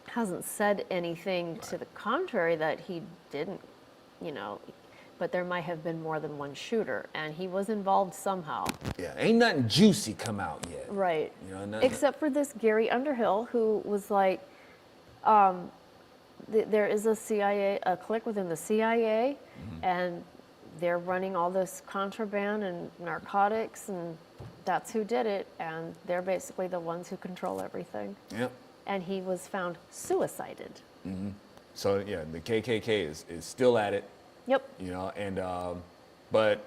hasn't said anything to the contrary that he didn't, but there might have been more than one shooter, and he was involved somehow. Yeah, ain't nothing juicy come out yet. Right. Except for this Gary Underhill, who was like, there is a clique within the CIA, and they're running all this contraband and narcotics, and that's who did it, and they're basically the ones who control everything. Yep. And he was found suicided. So yeah, the KKK is still at it. Yep. But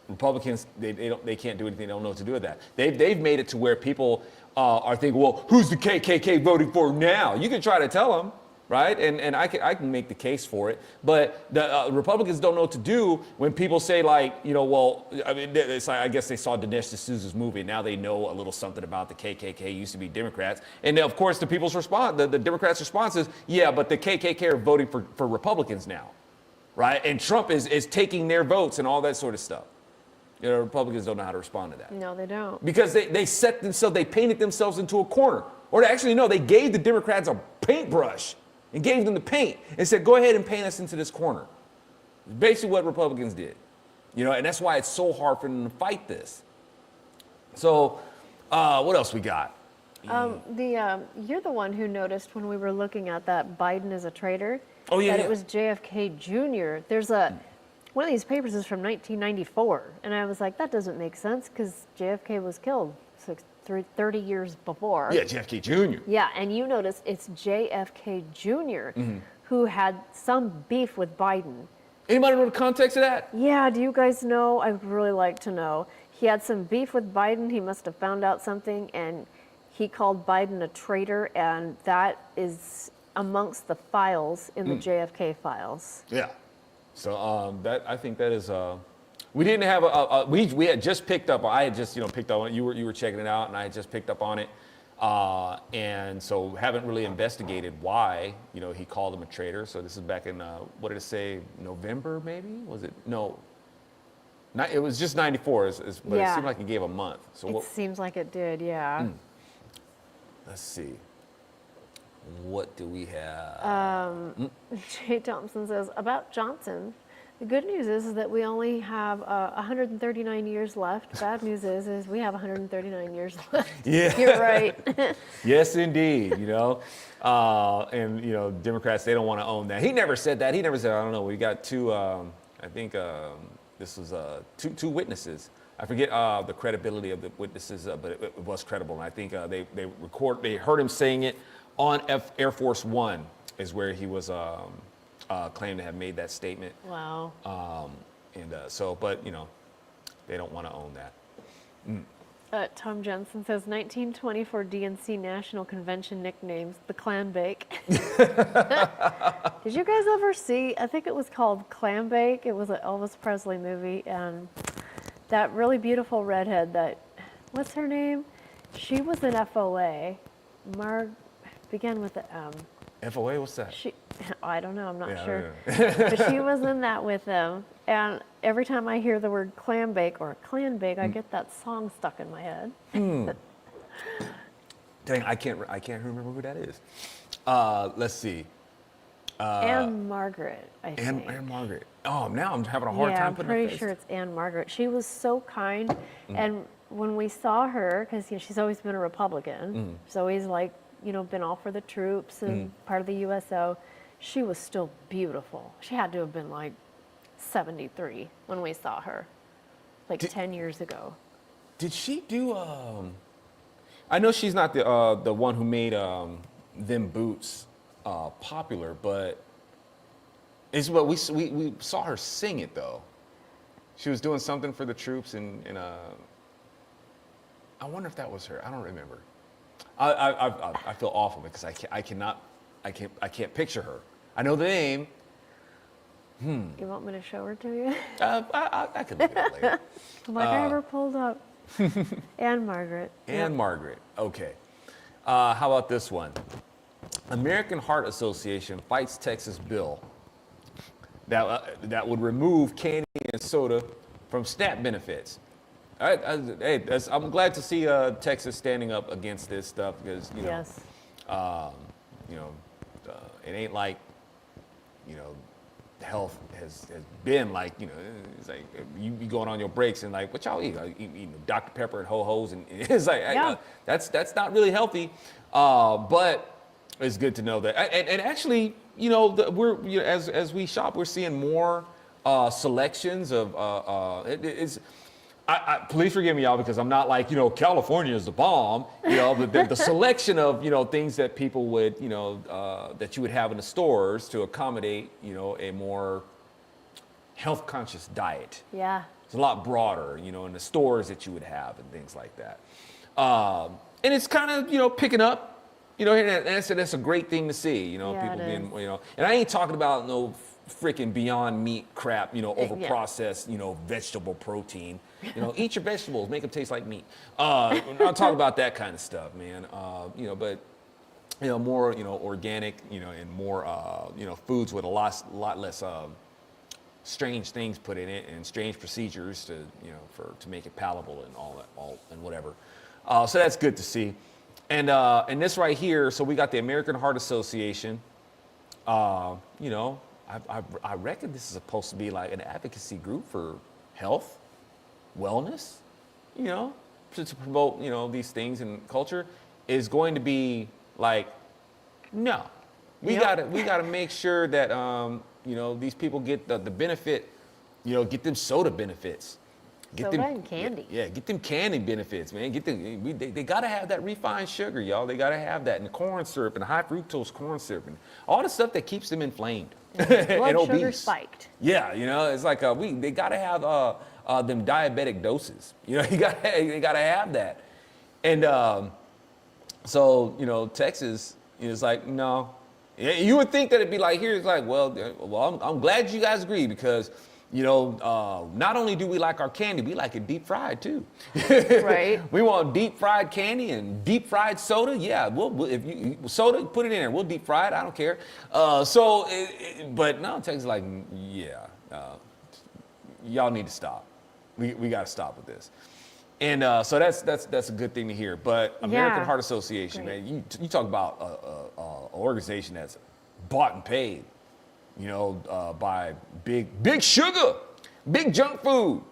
Republicans, they can't do anything. They don't know what to do with that. They've made it to where people are thinking, well, who's the KKK voting for now? You can try to tell them, right? And I can make the case for it. But the Republicans don't know what to do when people say, like, it's like, I guess they saw Dinesh D'Souza's movie. Now they know a little something about the KKK. Used to be Democrats. And of course, the people's response, the Democrats' response is, yeah, but the KKK are voting for Republicans now, right? And Trump is taking their votes and all that sort of stuff. Republicans don't know how to respond to that. No, they don't. Because they painted themselves into a corner. Or they gave the Democrats a paintbrush and gave them the paint and said, go ahead and paint us into this corner. Basically what Republicans did. You know, and that's why it's so hard for them to fight this. So, what else we got? You're the one who noticed when we were looking at that Biden is a traitor. Oh, yeah, that yeah. it was JFK Jr. There's one of these papers is from 1994, and I was like, that doesn't make sense because JFK was killed 30 years before. Yeah, JFK Jr. Yeah, and you notice it's JFK Jr. Who had some beef with Biden. Anybody know the context of that? Yeah, do you guys know? I would really like to know. He had some beef with Biden. He must have found out something, and he called Biden a traitor, and that is amongst the files in the JFK files. Yeah. So that I think that is. We didn't have we had just picked up. I had just picked up on it. You were checking it out, and I had just picked up on it, and so haven't really investigated why he called him a traitor. So this is back in what did it say? November maybe? Was it no? Not, it was just 94, but it seemed like he gave a month. So it seems like it did, yeah. Let's see. What do we have? Jay Thompson says, about Johnson, the good news is that we only have 139 years left. Bad news is we have 139 years left. Yeah. You're right. Yes, indeed, and, Democrats, they don't want to own that. He never said that. He never said, I don't know, we got two, I think this was two witnesses. I forget the credibility of the witnesses, but it was credible. And I think they heard him saying it on Air Force One is where he was claimed to have made that statement. Wow. But they don't want to own that. Tom Jensen says 1924 DNC National Convention nicknames, the Clam Bake. Did you guys ever see, I think it was called Clam Bake. It was an Elvis Presley movie, and that really beautiful redhead what's her name? She was in FOA. Began with the M. FOA, what's that? I don't know, I'm not sure. Yeah. But she was in that with them. And every time I hear the word clam bake or clan bake, I get that song stuck in my head. Dang, I can't remember who that is. Let's see. Anne Margaret, I think. Anne Margaret. Oh, now I'm having a hard time putting her I'm face. pretty sure it's Anne Margaret. She was so kind. And when we saw her, because she's always been a Republican, she's always been all for the troops and part of the USO. She was still beautiful. She had to have been 73 when we saw her, 10 years ago. Did she do? I know she's not the one who made them boots popular, but it's what we saw her sing it though. She was doing something for the troops, and I wonder if that was her. I don't remember. I feel awful because I can't picture her. I know the name. You want me to show her to you? I can look it up later. I have her pulled up. Anne Margaret. Anne Margaret. Okay. How about this one? American Heart Association fights Texas bill that would remove candy and soda from SNAP benefits. I'm glad to see Texas standing up against this stuff because Yes. It ain't like health has been it's like you be going on your breaks and what y'all eat? Eating Dr. Pepper and Ho-Hos, and it's that's not really healthy, but it's good to know that. And actually, as we shop, we're seeing more selections of please forgive me, y'all, because I'm not California is the bomb, but the selection of, things that people would, that you would have in the stores to accommodate, a more health conscious diet. Yeah. It's a lot broader, in the stores that you would have and things like that. And it's kind of, picking up, and that's a great thing to see, people being, and I ain't talking about no freaking Beyond Meat crap, over processed, vegetable protein. Eat your vegetables, make them taste like meat. I'll talk about that kind of stuff, man. But more, organic, and more, foods with a lot less strange things put in it and strange procedures to, to make it palatable and all and whatever. So that's good to see. And this right here, so we got the American Heart Association. I reckon this is supposed to be an advocacy group for health, wellness, you know, to promote, you know, these things in culture is going to be like, no, we gotta make sure that, you know, these people get the benefit, you know, get them soda benefits. Get Soda them, and candy. Yeah, get them candy benefits, man. They gotta have that refined sugar, y'all. They gotta have that, and corn syrup and high fructose corn syrup and all the stuff that keeps them inflamed Blood and sugar obese. spiked. Yeah, you know, it's like they gotta have them diabetic doses. You know, they gotta have that, and so you know, Texas is like, no. You would think that it'd be like here. It's like, well, I'm glad you guys agree because. You know, not only do we like our candy, we like it deep fried too. Right. We want deep fried candy and deep fried soda. Yeah, if you soda, put it in there. We'll deep fry it. I don't care. But no, Texas is like, yeah, y'all need to stop. We got to stop with this. And so that's a good thing to hear. But American Heart Association, Great. man, you talk about an organization that's bought and paid. You know, by big sugar, big junk food.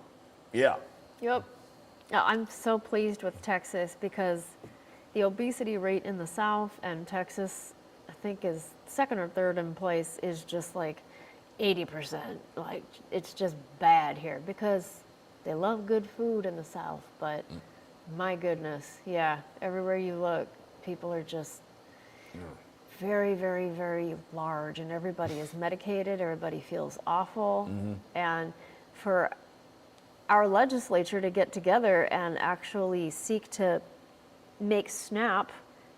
Yeah. Yep. Yeah, I'm so pleased with Texas because the obesity rate in the South and Texas, I think, is second or third in place, is just like 80%. Like, it's just bad here because they love good food in the South. But my goodness, yeah, everywhere you look, people are just very, very, very large, and everybody is medicated. Everybody feels awful. And for our legislature to get together and actually seek to make SNAP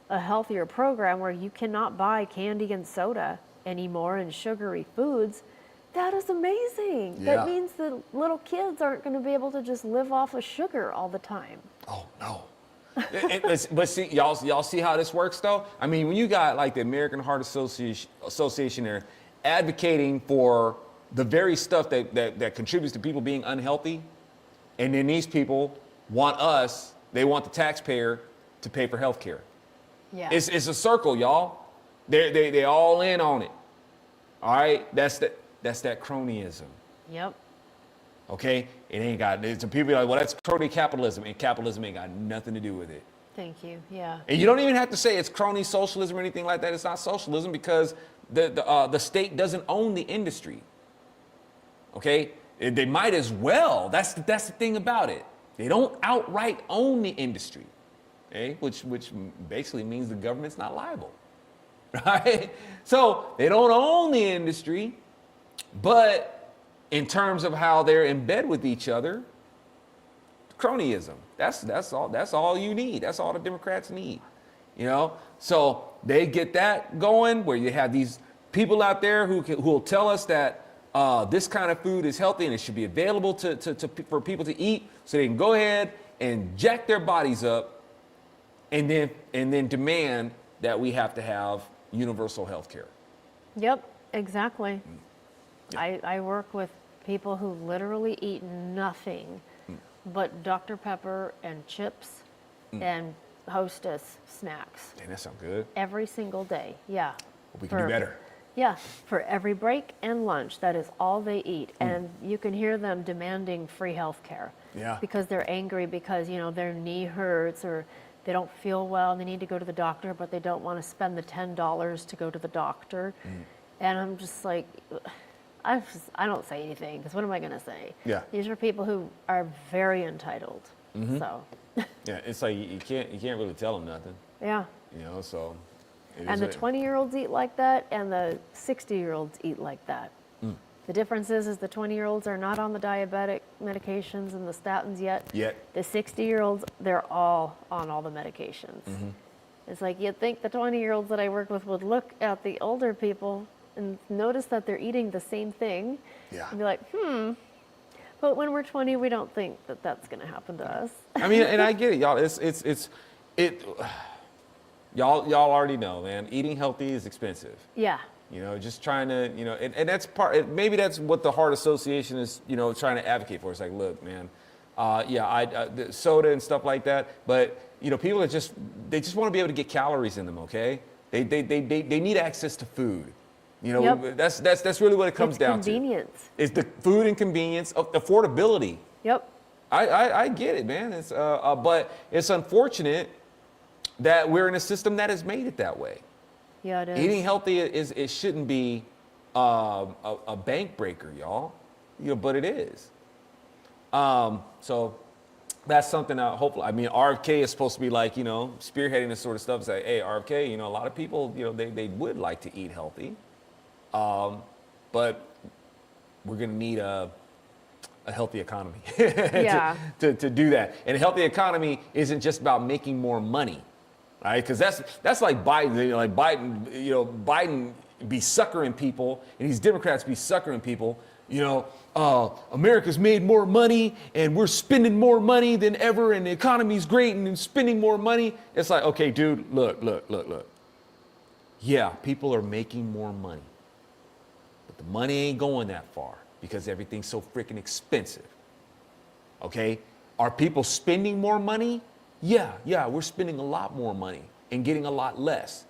a healthier program where you cannot buy candy and soda anymore and sugary foods, that is amazing. Yeah. That means that little kids aren't going to be able to just live off of sugar all the time. Oh no. But see, y'all see how this works though? I mean, when you got like the American Heart Association there advocating for the very stuff that contributes to people being unhealthy, and then these people want they want the taxpayer to pay for health care. Yeah. It's a circle, y'all. They all in on it. All right? That's that cronyism. Yep. Okay, it ain't got. Some people are like, well, that's crony capitalism, and capitalism ain't got nothing to do with it. Thank you. Yeah. And you don't even have to say it's crony socialism or anything like that. It's not socialism because the state doesn't own the industry. Okay, they might as well. That's the thing about it. They don't outright own the industry, okay? Which basically means the government's not liable, right? So they don't own the industry, but in terms of how they're in bed with each other, cronyism. That's all you need. That's all the Democrats need. You know? So they get that going where you have these people out there who will tell us that this kind of food is healthy and it should be available for people to eat, so they can go ahead and jack their bodies up and then demand that we have to have universal health care. Yep, exactly. Yeah. I work with people who literally eat nothing but Dr. Pepper and chips and Hostess snacks. Damn, that sounds good. Every single day, yeah. But we can do better. Yeah, for every break and lunch, that is all they eat. And you can hear them demanding free health care. Yeah. Because they're angry because, you know, their knee hurts or they don't feel well and they need to go to the doctor, but they don't want to spend the $10 to go to the doctor. And I'm just like, I don't say anything because what am I going to say? Yeah. These are people who are very entitled. So. Yeah, it's like you can't really tell them nothing. Yeah. You know, so. And the 20-year-olds eat like that, and the 60-year-olds eat like that. The difference is the 20-year-olds are not on the diabetic medications and the statins yet. The 60-year-olds, they're all on all the medications. It's like you'd think the 20-year-olds that I work with would look at the older people and notice that they're eating the same thing. Yeah. And be like, But when we're 20, we don't think that that's going to happen to us. I mean, and I get it, y'all. Y'all already know, man. Eating healthy is expensive. Yeah. You know, just trying to, you know, and that's maybe that's what the Heart Association is, you know, trying to advocate for. It's like, look, man, the soda and stuff like that. But, you know, people they just want to be able to get calories in them, okay? They need access to food. You know, Yep. that's really what it comes It's down convenience. to. It's the food and convenience, of affordability. Yep. I get it, man. It's but it's unfortunate that we're in a system that has made it that way. Yeah, it is. Eating healthy it shouldn't be a bank breaker, y'all. You know, but it is. So that's something that hopefully, I mean, RFK is supposed to be like, you know, spearheading this sort of stuff. Say, hey, RFK, you know, a lot of people, you know, they would like to eat healthy, but we're gonna need a healthy economy Yeah. to do that. And a healthy economy isn't just about making more money, right? Because that's like Biden. You know, Biden be suckering people, and these Democrats be suckering people. You know, America's made more money, and we're spending more money than ever, and the economy's great, and spending more money. It's like, okay, dude, look. Yeah, people are making more money, but the money ain't going that far because everything's so freaking expensive. Okay? Are people spending more money? Yeah, we're spending a lot more money and getting a lot less.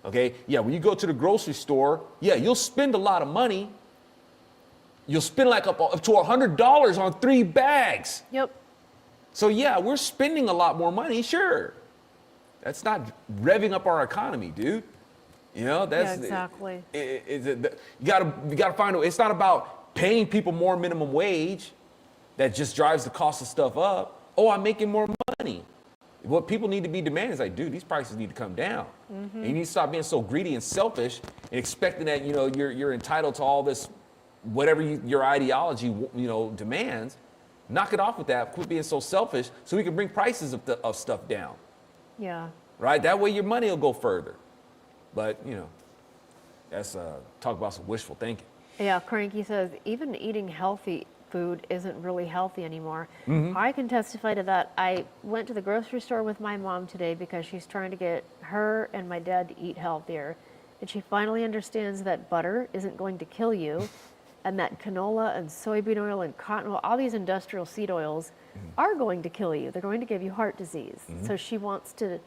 Okay? Yeah, when you go to the grocery store, yeah, you'll spend a lot of money. You'll spend like up to $100 on 3 bags. Yep. So yeah, we're spending a lot more money, sure. That's not revving up our economy, dude. You know, that's Yeah, exactly. you gotta find a. It's not about paying people more minimum wage that just drives the cost of stuff up. Oh, I'm making more money. What people need to be demanding is like, dude, these prices need to come down. And you need to stop being so greedy and selfish and expecting that, you know, you're entitled to all this, whatever your ideology, you know, demands. Knock it off with that. Quit being so selfish so we can bring prices of stuff down. Yeah. Right? That way your money will go further. But, you know, that's talk about some wishful thinking. Yeah, Cranky says, even eating healthy food isn't really healthy anymore. I can testify to that. I went to the grocery store with my mom today because she's trying to get her and my dad to eat healthier. And she finally understands that butter isn't going to kill you, and that canola and soybean oil and cotton oil, all these industrial seed oils are going to kill you. They're going to give you heart disease. So she wants to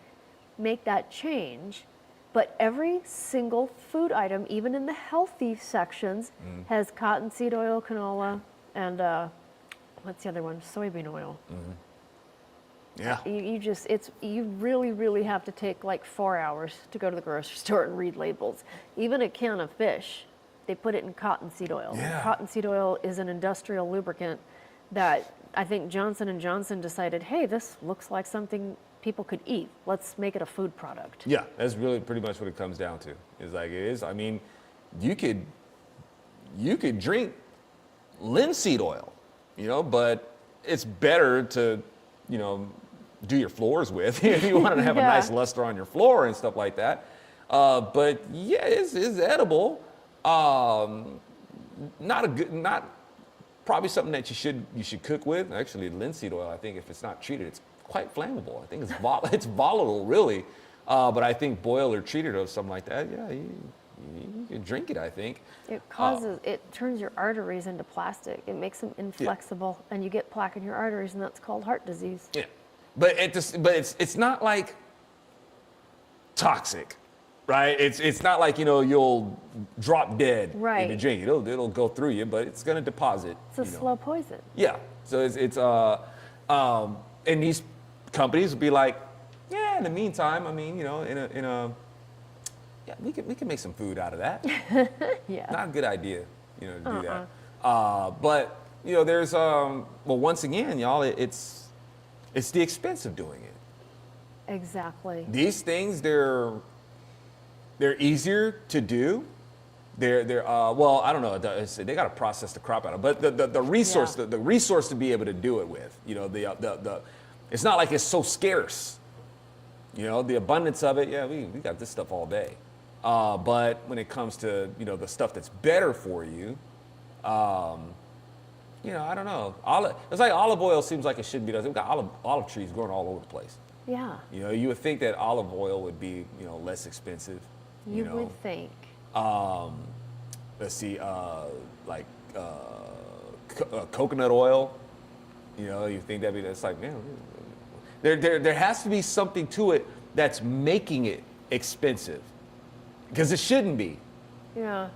make that change. But every single food item, even in the healthy sections, has cottonseed oil, canola, and what's the other one? Soybean oil. Yeah. You really have to take like 4 hours to go to the grocery store and read labels. Even a can of fish, they put it in cottonseed oil. Yeah. Cottonseed oil is an industrial lubricant that I think Johnson & Johnson decided, hey, this looks like something people could eat. Let's make it a food product. Yeah, that's really pretty much what it comes down to. It's like it is. I mean, you could drink linseed oil, you know, but it's better to, you know, do your floors with if you want to have a nice luster on your floor and stuff like that. But yeah, it's edible. Not probably something that you should cook with. Actually, linseed oil, I think if it's not treated, it's quite flammable. I think it's volatile, really. But I think boiled or treated or something like that, yeah, you can drink it, I think. It turns your arteries into plastic. It makes them inflexible, and you get plaque in your arteries, and that's called heart disease. Yeah, but it's not like toxic, right? It's not like, you know, you'll drop dead in the drink. It'll go through you, but it's gonna deposit. It's a slow poison. Yeah, so it's and these companies will be like, yeah, in the meantime, I mean, you know, yeah, we can make some food out of that. Yeah. Not a good idea, you know, to do that. But you know, there's well, once again, y'all, it's the expense of doing it. Exactly. These things, they're easier to do. They're well, I don't know. They got to process the crop out of it. But the resource, the resource to be able to do it with, you know, it's not like it's so scarce. You know, the abundance of it. Yeah, we got this stuff all day. But when it comes to, you know, the stuff that's better for you, you know, I don't know. It's like olive oil seems like it shouldn't be done. We've got olive trees growing all over the place. Yeah. You know, you would think that olive oil would be, you know, less expensive. You would think. Let's see, coconut oil. You know, you think it's like, man, there has to be something to it that's making it expensive, because it shouldn't be. Yeah.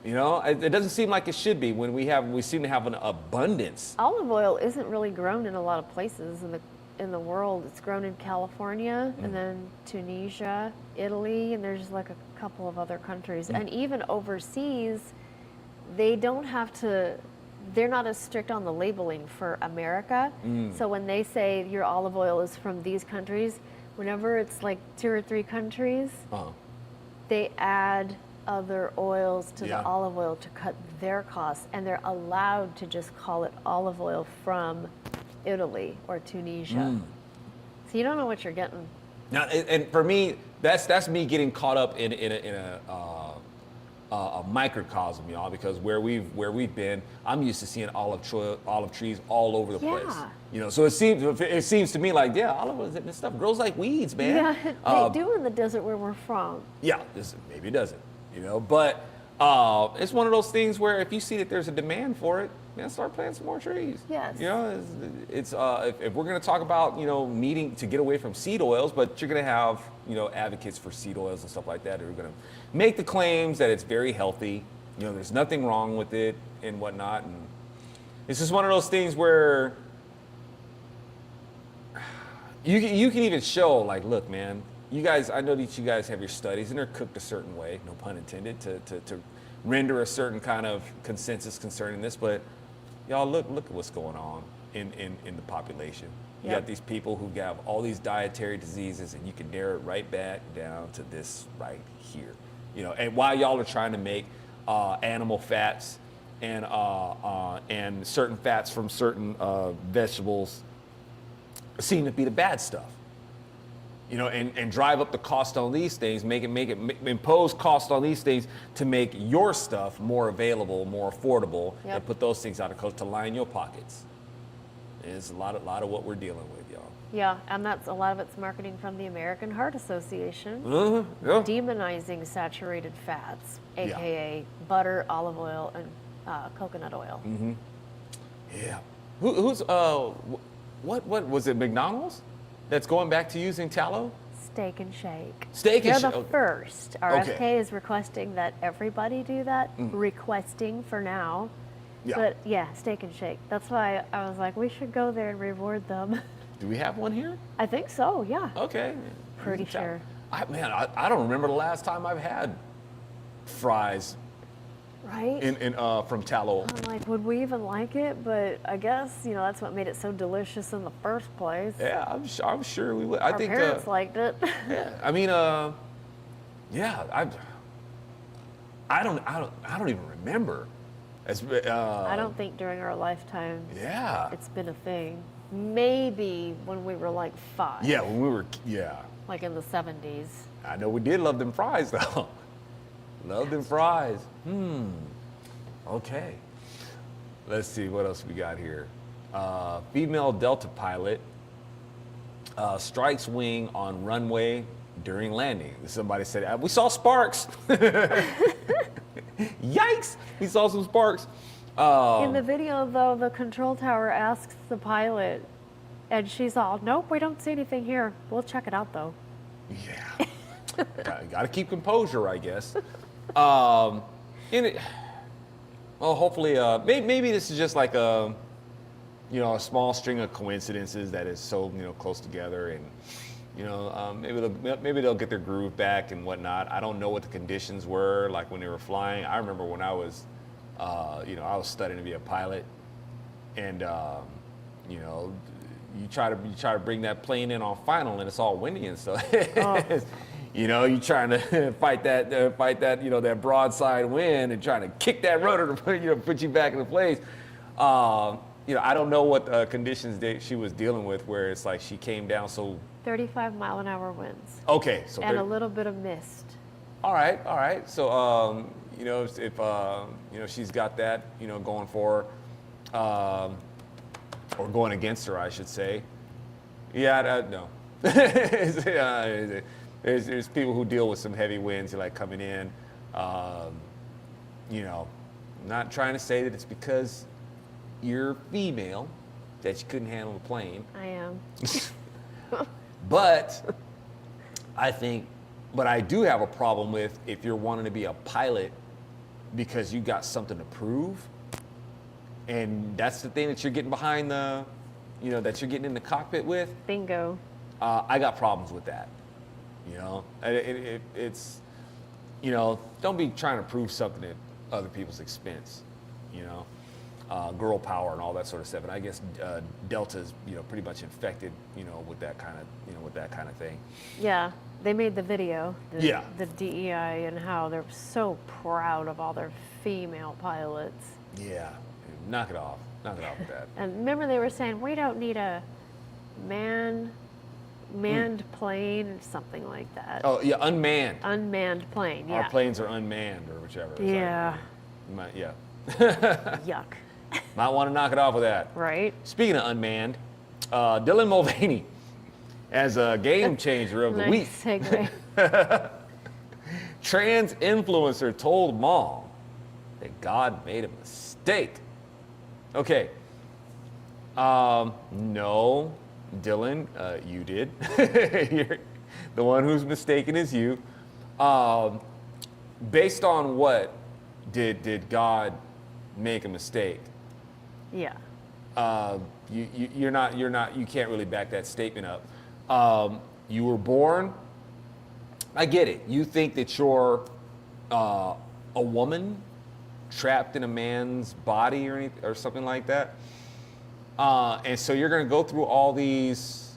You know, it doesn't seem like it should be when we seem to have an abundance. Olive oil isn't really grown in a lot of places in the world. It's grown in California and then Tunisia, Italy, and there's like a couple of other countries. And even overseas, they don't have to, they're not as strict on the labeling for America. So when they say your olive oil is from these countries, whenever it's like 2 or 3 countries, they add other oils to the olive oil to cut their costs, and they're allowed to just call it olive oil from Italy or Tunisia. So you don't know what you're getting. Now, and for me, that's me getting caught up in a microcosm, y'all, because where we've been, I'm used to seeing olive trees all over the place. You know, so it seems to me like, olive oil, this stuff grows like weeds, man. Yeah, they do in the desert where we're from. Yeah, maybe it doesn't, you know, but it's one of those things where if you see that there's a demand for it, man, start planting some more trees. Yes. You know, it's if we're going to talk about, you know, needing to get away from seed oils, but you're going to have, you know, advocates for seed oils and stuff like that who are going to make the claims that it's very healthy. You know, there's nothing wrong with it and whatnot. And it's just one of those things where you can even show, like, look, man, you guys, I know that you guys have your studies and they're cooked a certain way, no pun intended, to render a certain kind of consensus concerning this, but y'all look at what's going on in the population. You got these people who have all these dietary diseases, and you can narrow it right back down to this right here. You know, and while y'all are trying to make animal fats and certain fats from certain vegetables seem to be the bad stuff. You know, and drive up the cost on these things, impose cost on these things to make your stuff more available, more affordable, and put those things out of cost to line your pockets. It's a lot of what we're dealing with, y'all. Yeah, and that's a lot of it's marketing from the American Heart Association, demonizing saturated fats, aka butter, olive oil, and coconut oil. Yeah. Who's what was it? McDonald's? That's going back to using tallow? Steak and Shake. Steak and Shake. They're the first. RFK is requesting that everybody do that. Requesting for now. Yeah. But yeah, Steak and Shake. That's why I was like, we should go there and reward them. Do we have one here? I think so, yeah. Okay. Pretty sure. I don't remember the last time I've had fries. Right? From tallow. I'm like, would we even like it? But I guess, you know, that's what made it so delicious in the first place. Yeah, I'm sure we would. Our parents liked it. Yeah, I mean, yeah, I don't even remember. I don't think during our lifetime. Yeah. It's been a thing. Maybe when we were like 5. Yeah, when we were, like in the 70s. I know we did love them fries though. Love them fries. Okay. Let's see what else we got here. Female Delta pilot strikes wing on runway during landing. Somebody said, we saw sparks. Yikes! We saw some sparks. In the video, though, the control tower asks the pilot, and she's all, nope, we don't see anything here. We'll check it out, though. Yeah. Got to keep composure, I guess. Well, hopefully, maybe this is just like a small string of coincidences that is so, close together, and, maybe they'll get their groove back and whatnot. I don't know what the conditions were like when they were flying. I remember when I was, I was studying to be a pilot, and, you try to bring that plane in on final, and it's all windy and stuff. You're trying to fight that, that broadside wind and trying to kick that rotor to put you back into place. I don't know what conditions she was dealing with, where it's like she came down so 35-mile-an-hour winds. Okay, so and a little bit of mist. All right. So if she's got that going for her, or going against her, I should say. Yeah, no. There's people who deal with some heavy winds, like coming in. Not trying to say that it's because you're female that you couldn't handle the plane. I am. But I do have a problem with if you're wanting to be a pilot because you got something to prove, and that's the thing that you're getting behind the, that you're getting in the cockpit with. Bingo. I got problems with that. It's, don't be trying to prove something at other people's expense. Girl power and all that sort of stuff. And I guess Delta's, pretty much infected, with that kind of thing. Yeah, they made the video. Yeah. The DEI and how they're so proud of all their female pilots. Yeah, knock it off with that. And remember they were saying we don't need a manned plane or something like that. Oh yeah, unmanned. Unmanned plane. Yeah. Our planes are unmanned or whichever. Yeah. Yeah. Yuck. Might want to knock it off with that. Right. Speaking of unmanned, Dylan Mulvaney as a game changer of the week. Nice segue. Trans influencer told mom that God made a mistake. Okay. No, Dylan, you did. You're, the one who's mistaken is you. Based on what did God make a mistake? Yeah. You can't really back that statement up. You were born, I get it. You think that you're a woman trapped in a man's body or something like that. And so you're going to go through all these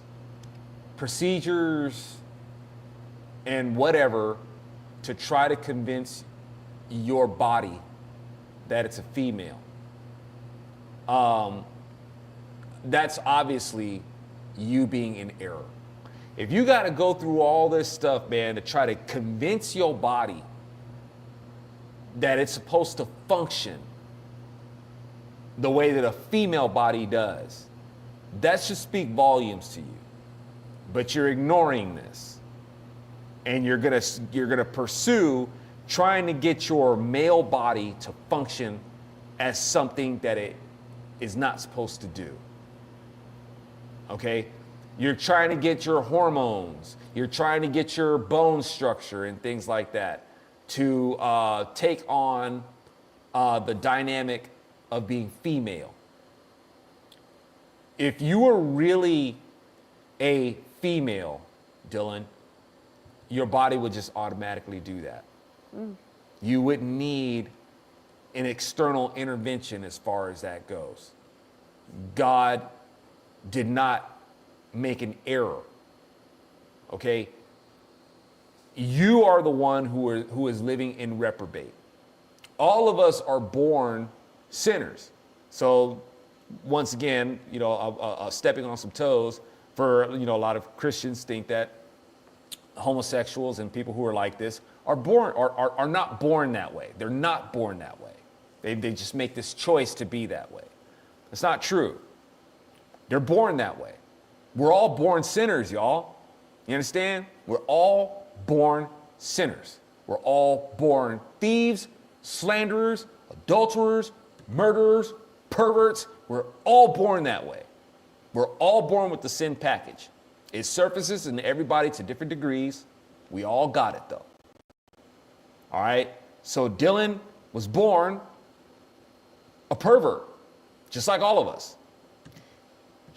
procedures and whatever to try to convince your body that it's a female. That's obviously you being in error. If you got to go through all this stuff, man, to try to convince your body that it's supposed to function the way that a female body does, that should speak volumes to you. But you're ignoring this, and you're gonna pursue trying to get your male body to function as something that it is not supposed to do. Okay? You're trying to get your hormones, you're trying to get your bone structure and things like that to take on the dynamic of being female. If you were really a female, Dylan, your body would just automatically do that. You wouldn't need an external intervention as far as that goes. God did not make an error. Okay? You are the one who is living in reprobate. All of us are born sinners. So once again, stepping on some toes for, a lot of Christians think that homosexuals and people who are like this are not born that way. They're not born that way. They just make this choice to be that way. It's not true. They're born that way. We're all born sinners, y'all. You understand? We're all born sinners. We're all born thieves, slanderers, adulterers, murderers, perverts. We're all born that way. We're all born with the sin package. It surfaces in everybody to different degrees. We all got it though. All right? So Dylan was born a pervert, just like all of us.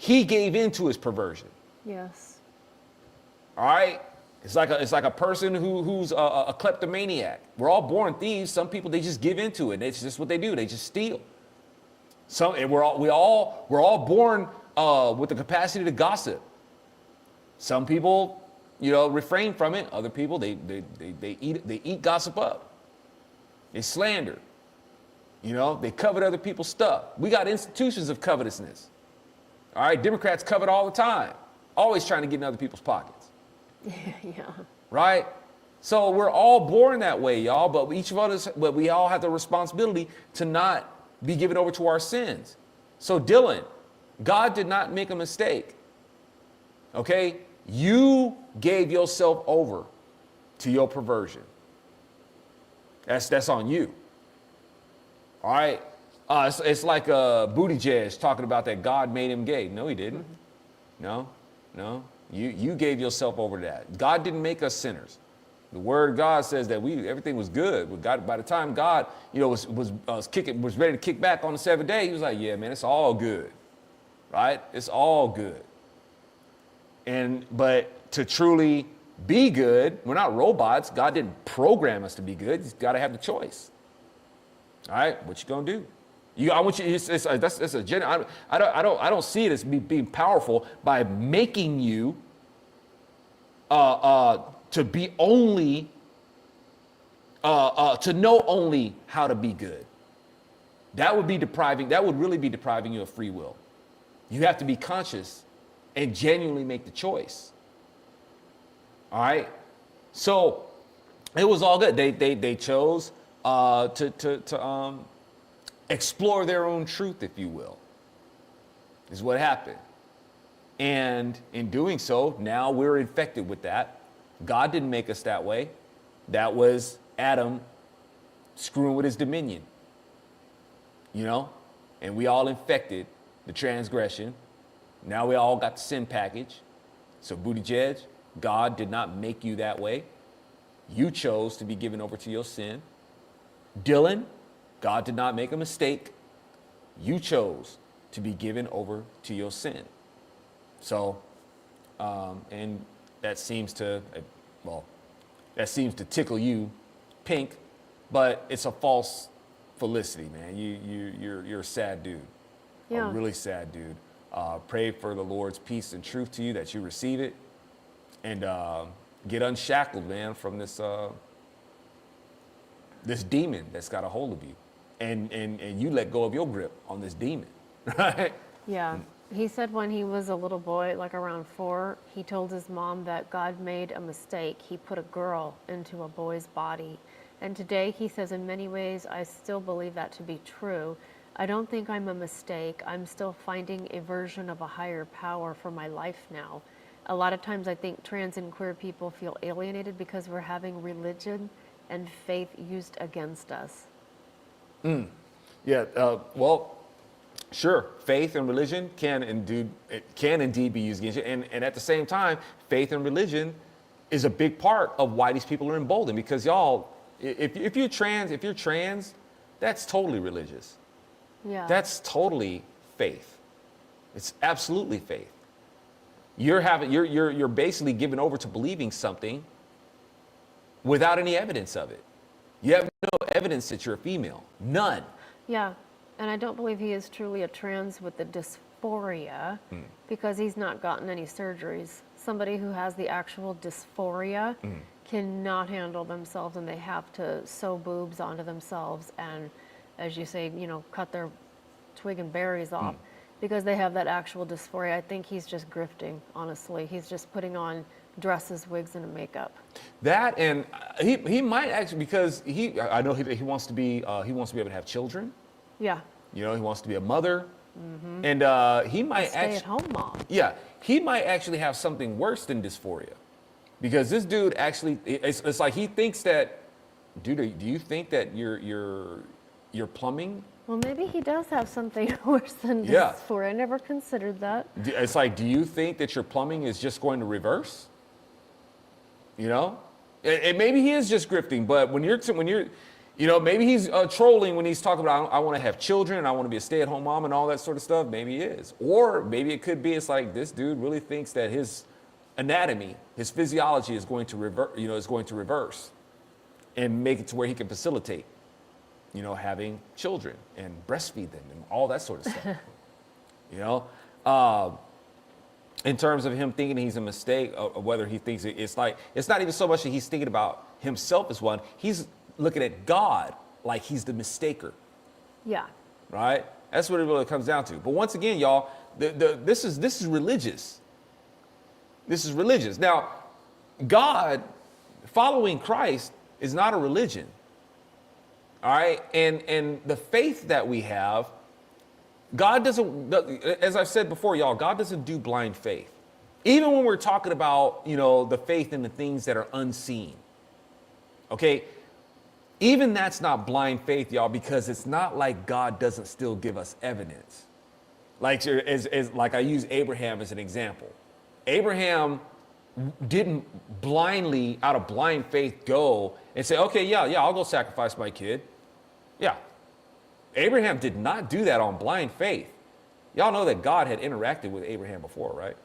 He gave into his perversion. Yes. All right? It's like a person who's a kleptomaniac. We're all born thieves. Some people, they just give into it. It's just what they do. They just steal. We're all born with the capacity to gossip. Some people, refrain from it. Other people, they eat gossip up. They slander. They covet other people's stuff. We got institutions of covetousness. All right, Democrats covet all the time, always trying to get in other people's pockets. Yeah. Right? So we're all born that way, y'all, but we all have the responsibility to not be given over to our sins. So Dylan, God did not make a mistake. Okay? You gave yourself over to your perversion. That's on you. All right? It's like Buttigieg talking about that God made him gay. No, he didn't. No. You gave yourself over to that. God didn't make us sinners. The word of God says that everything was good. With God, by the time God, was ready to kick back on the seventh day, he was like, yeah, man, it's all good, right? It's all good. But to truly be good, we're not robots. God didn't program us to be good. You've got to have the choice. All right, what you gonna do? I want you. That's a I don't see it as being powerful by making you to be only to know only how to be good. That would really be depriving you of free will. You have to be conscious and genuinely make the choice. All right. So it was all good. They chose to explore their own truth, if you will, is what happened. And in doing so, now we're infected with that. God didn't make us that way. That was Adam screwing with his dominion, and we all infected the transgression. Now we all got the sin package. So Buttigieg, God did not make you that way. You chose to be given over to your sin. Dylan, God did not make a mistake. You chose to be given over to your sin. So, and that seems to tickle you pink, but it's a false felicity, man. You're a sad dude. Yeah. A really sad dude. Pray for the Lord's peace and truth to you, that you receive it, and get unshackled, man, from this demon that's got a hold of you, and you let go of your grip on this demon, right? Yeah. He said when he was a little boy, like around 4, he told his mom that God made a mistake. He put a girl into a boy's body. And today he says, in many ways, I still believe that to be true. I don't think I'm a mistake. I'm still finding a version of a higher power for my life now. A lot of times I think trans and queer people feel alienated because we're having religion and faith used against us. Yeah, well, sure, faith and religion can indeed be used against you. And at the same time, faith and religion is a big part of why these people are emboldened. Because y'all, if you're trans, that's totally religious. Yeah. That's totally faith. It's absolutely faith. You're basically given over to believing something without any evidence of it. You have no evidence that you're a female. None. Yeah. And I don't believe he is truly a trans with the dysphoria because he's not gotten any surgeries. Somebody who has the actual dysphoria cannot handle themselves, and they have to sew boobs onto themselves and, as you say, cut their twig and berries off because they have that actual dysphoria. I think he's just grifting, honestly. He's just putting on dresses, wigs, and a makeup. That, and he might actually, because I know he wants to be able to have children. Yeah. He wants to be a mother. And he might stay-at-home mom. Yeah, he might actually have something worse than dysphoria, because this dude actually, it's like he thinks that, dude, do you think that your plumbing? Well, maybe he does have something worse than dysphoria. I never considered that. It's like, do you think that your plumbing is just going to reverse? And maybe he is just grifting, but when you're maybe he's trolling when he's talking about, I want to have children, I want to be a stay-at-home mom and all that sort of stuff. Maybe he is. Or maybe it could be, it's like, this dude really thinks that his anatomy, his physiology is going to reverse and make it to where he can facilitate, having children and breastfeed them and all that sort of stuff. In terms of him thinking he's a mistake, or whether he thinks it's not even so much that he's thinking about himself as one. He's looking at God like he's the mistaker. Yeah. Right? That's what it really comes down to. But once again, y'all, this is religious. This is religious. Now, God, following Christ, is not a religion. All right? And the faith that we have, God doesn't, as I've said before, y'all, God doesn't do blind faith. Even when we're talking about, the faith in the things that are unseen. Okay? Even that's not blind faith, y'all, because it's not like God doesn't still give us evidence. Like I use Abraham as an example. Abraham didn't blindly, out of blind faith, go and say, okay, yeah, I'll go sacrifice my kid. Yeah. Abraham did not do that on blind faith. Y'all know that God had interacted with Abraham before, right?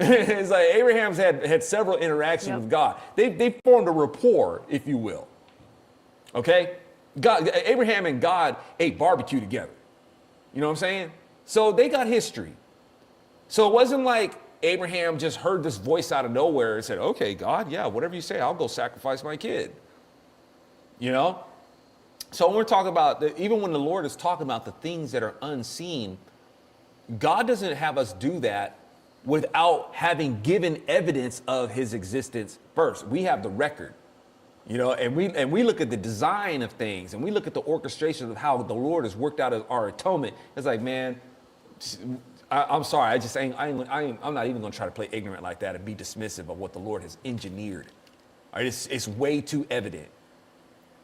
It's like Abraham's had several interactions with God. They formed a rapport, if you will. Okay? Abraham and God ate barbecue together. You know what I'm saying? So they got history. So it wasn't like Abraham just heard this voice out of nowhere and said, okay, God, yeah, whatever you say, I'll go sacrifice my kid. You know? So when we're talking about, even when the Lord is talking about the things that are unseen, God doesn't have us do that without having given evidence of his existence first. We have the record, you know, and we look at the design of things, and we look at the orchestration of how the Lord has worked out our atonement. It's like, man, I'm sorry, I'm not even gonna try to play ignorant like that and be dismissive of what the Lord has engineered. All right, it's way too evident,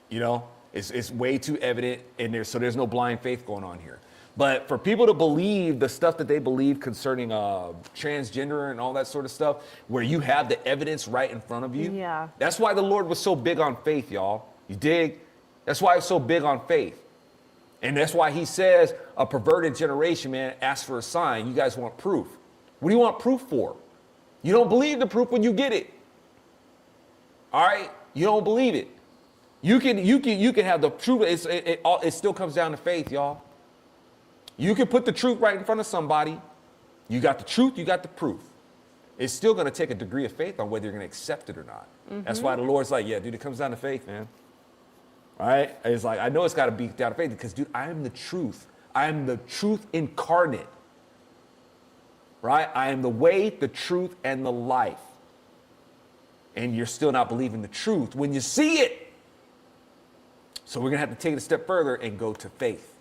you know, it's way too evident, and there's no blind faith going on here. But for people to believe the stuff that they believe concerning transgender and all that sort of stuff, where you have the evidence right in front of you, yeah, that's why the Lord was so big on faith, y'all. You dig? That's why it's so big on faith. And that's why he says a perverted generation, man, asks for a sign. You guys want proof. What do you want proof for? You don't believe the proof when you get it. All right? You don't believe it. You can have the truth. It still comes down to faith, y'all. You can put the truth right in front of somebody. You got the truth, you got the proof. It's still going to take a degree of faith on whether you're going to accept it or not. Mm-hmm. That's why the Lord's like, yeah, dude, it comes down to faith, man. All right? It's like, I know it's got to be down to faith because, dude, I am the truth. I am the truth incarnate. Right? I am the way, the truth, and the life. And you're still not believing the truth when you see it. So we're going to have to take it a step further and go to faith.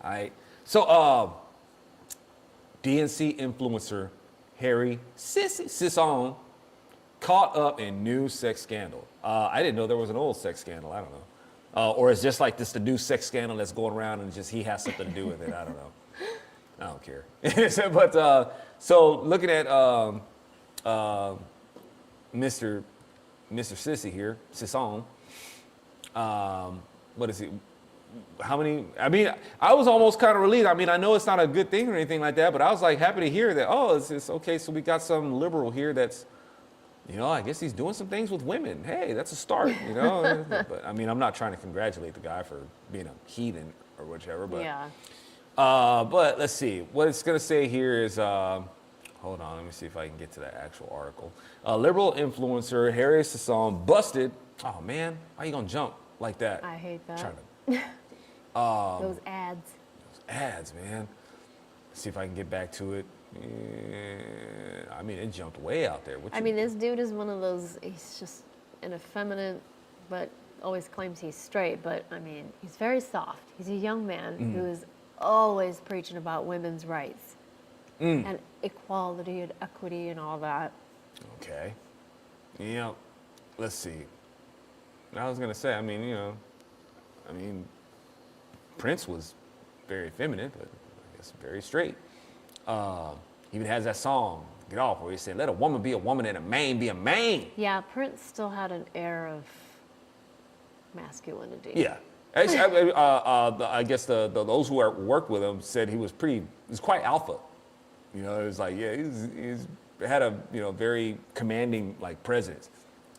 All right? So, DNC influencer Harry Sisson caught up in new sex scandal. I didn't know there was an old sex scandal. I don't know. Or it's just like this the new sex scandal that's going around and just he has something to do with it. I don't know. I don't care. But so looking at Mr. Sissy here, Sisson. What is he? How many? I mean, I was almost kind of relieved. I mean, I know it's not a good thing or anything like that, but I was like happy to hear that. Oh, it's okay. So we got some liberal here that's, you know, I guess he's doing some things with women. Hey, that's a start, you know. But I mean, I'm not trying to congratulate the guy for being a heathen or whichever. But yeah. But let's see. What it's gonna say here is, hold on. Let me see if I can get to that actual article. Liberal influencer Harry Sisson busted. Oh man, why are you gonna jump like that? I hate that. Those ads. Those ads, man. Let's see if I can get back to it. I mean, it jumped way out there. I mean, this dude is one of those, he's just an effeminate, but always claims he's straight. But, I mean, he's very soft. He's a young man who is always preaching about women's rights and equality and equity and all that. Okay. You know, let's see. I was going to say, I mean, you know, Prince was very feminine, but I guess very straight. He even has that song, Get Off, where he said, let a woman be a woman and a man be a man. Yeah, Prince still had an air of masculinity. Yeah. Actually, I guess those who worked with him said he was quite alpha. You know, it was like, yeah, he's had a, you know, very commanding, like, presence.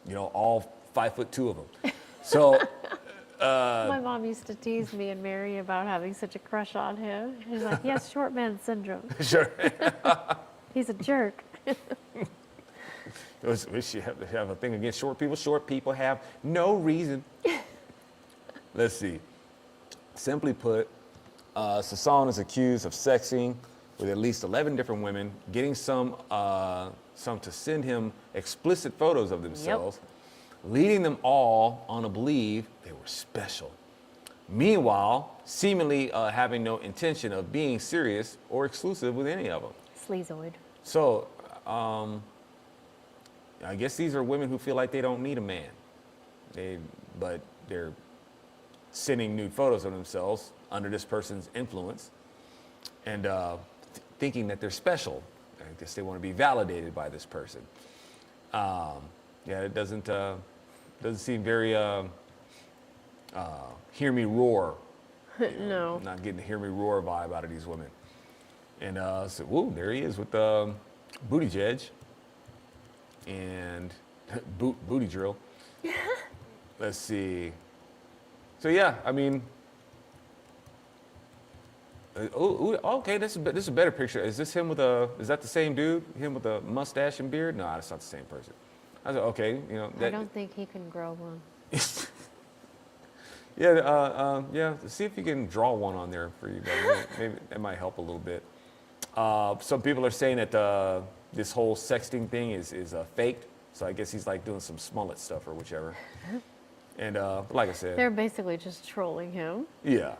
You know, all 5'2" of them. So... my mom used to tease me and Mary about having such a crush on him. She's like, he has short man syndrome. Sure. He's a jerk. We should have a thing against short people. Short people have no reason. Let's see. Simply put, Sisson is accused of sexing with at least 11 different women, getting some to send him explicit photos of themselves. Yep. Leading them all on to believe they were special. Meanwhile, seemingly having no intention of being serious or exclusive with any of them. Sleazoid. So, I guess these are women who feel like they don't need a man. But they're sending nude photos of themselves under this person's influence and thinking that they're special. I guess they want to be validated by this person. Yeah, it doesn't seem very hear me roar. No. Not getting the hear me roar vibe out of these women. And so, whoa, there he is with Booty Jedge and Booty Drill. Let's see. So yeah, I mean, okay, this is a better picture. Is this him with is that the same dude? Him with a mustache and beard? No, that's not the same person. I said, okay, you know. I don't think he can grow one. Yeah, yeah. See if you can draw one on there for you guys. Maybe it might help a little bit. Some people are saying that this whole sexting thing is faked. So I guess he's like doing some Smollett stuff or whichever. And like I said, They're basically just trolling him. yeah.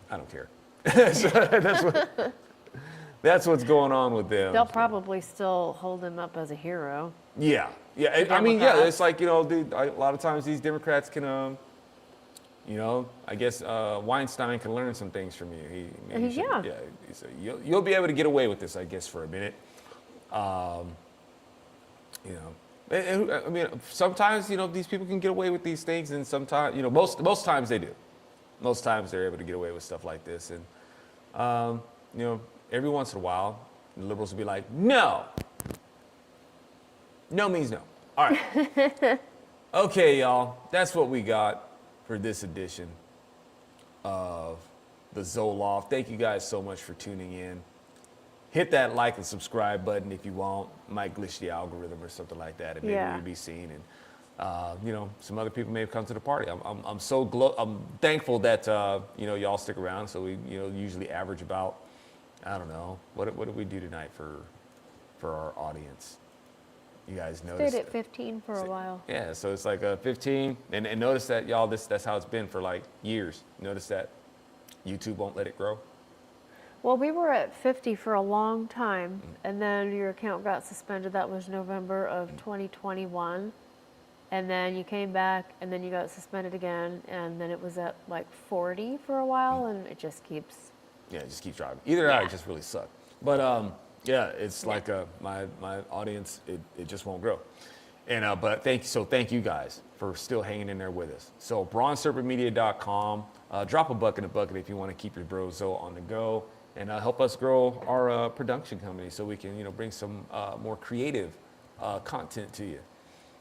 I don't care. So that's what's going on with them. They'll probably still hold him up as a hero. Yeah, yeah. I mean, yeah. It's like, you know, dude, a lot of times these Democrats can, you know, I guess Weinstein can learn some things from you. He Yeah. Yeah. So you'll be able to get away with this, I guess, for a minute. You know, I mean, sometimes, you know, these people can get away with these things, and sometimes, you know, most times they do. Most times they're able to get away with stuff like this, and you know, every once in a while, the liberals will be like, no. No means no. All right. Okay, y'all. That's what we got for this edition of the Zoloft. Thank you guys so much for tuning in. Hit that like and subscribe button if you want. Might glitch the algorithm or something like that, and maybe Yeah. you'll be seen. And you know, some other people may have come to the party. I'm thankful that you know, y'all stick around. So we, you know, usually average about, I don't know, what did we do tonight for our audience? You guys noticed? Stayed at 15 for a while. Yeah, so it's like 15, and notice that, y'all, that's how it's been for like years. Notice that YouTube won't let it grow. Well, we were at 50 for a long time, and then your account got suspended. That was November of 2021. And then you came back, and then you got suspended again, and then it was at like 40 for a while, and it just keeps. Yeah, it just keeps driving. Either that or it just really sucked. But yeah, it's like my audience, it just won't grow. And but thank you guys for still hanging in there with us. So bronzeserpentmedia.com, drop a buck in a bucket if you want to keep your brozo on the go, and help us grow our production company so we can, you know, bring some more creative content to you.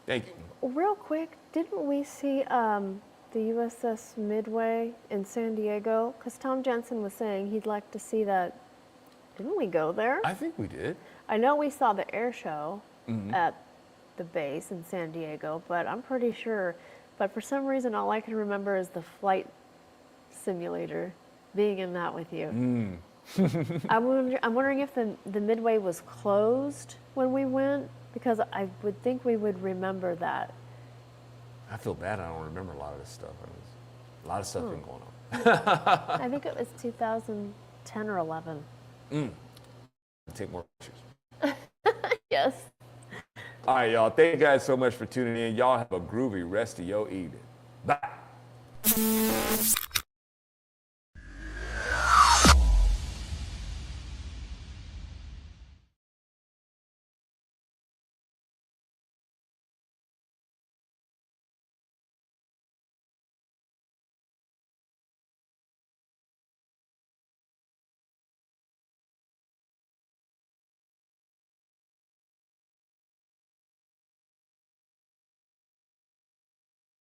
Thank you. Real quick, didn't we see the USS Midway in San Diego? Because Tom Jensen was saying he'd like to see that. Didn't we go there? I think we did. I know we saw the air show at the base in San Diego, but I'm pretty sure. But for some reason, all I can remember is the flight simulator, being in that with you. I'm wondering if the Midway was closed when we went, because I would think we would remember that. I feel bad. I don't remember a lot of this stuff. A lot of stuff been going on. I think it was 2010 or 11. Take more pictures. Yes. All right, y'all. Thank you guys so much for tuning in. Y'all have a groovy rest of your evening. Bye.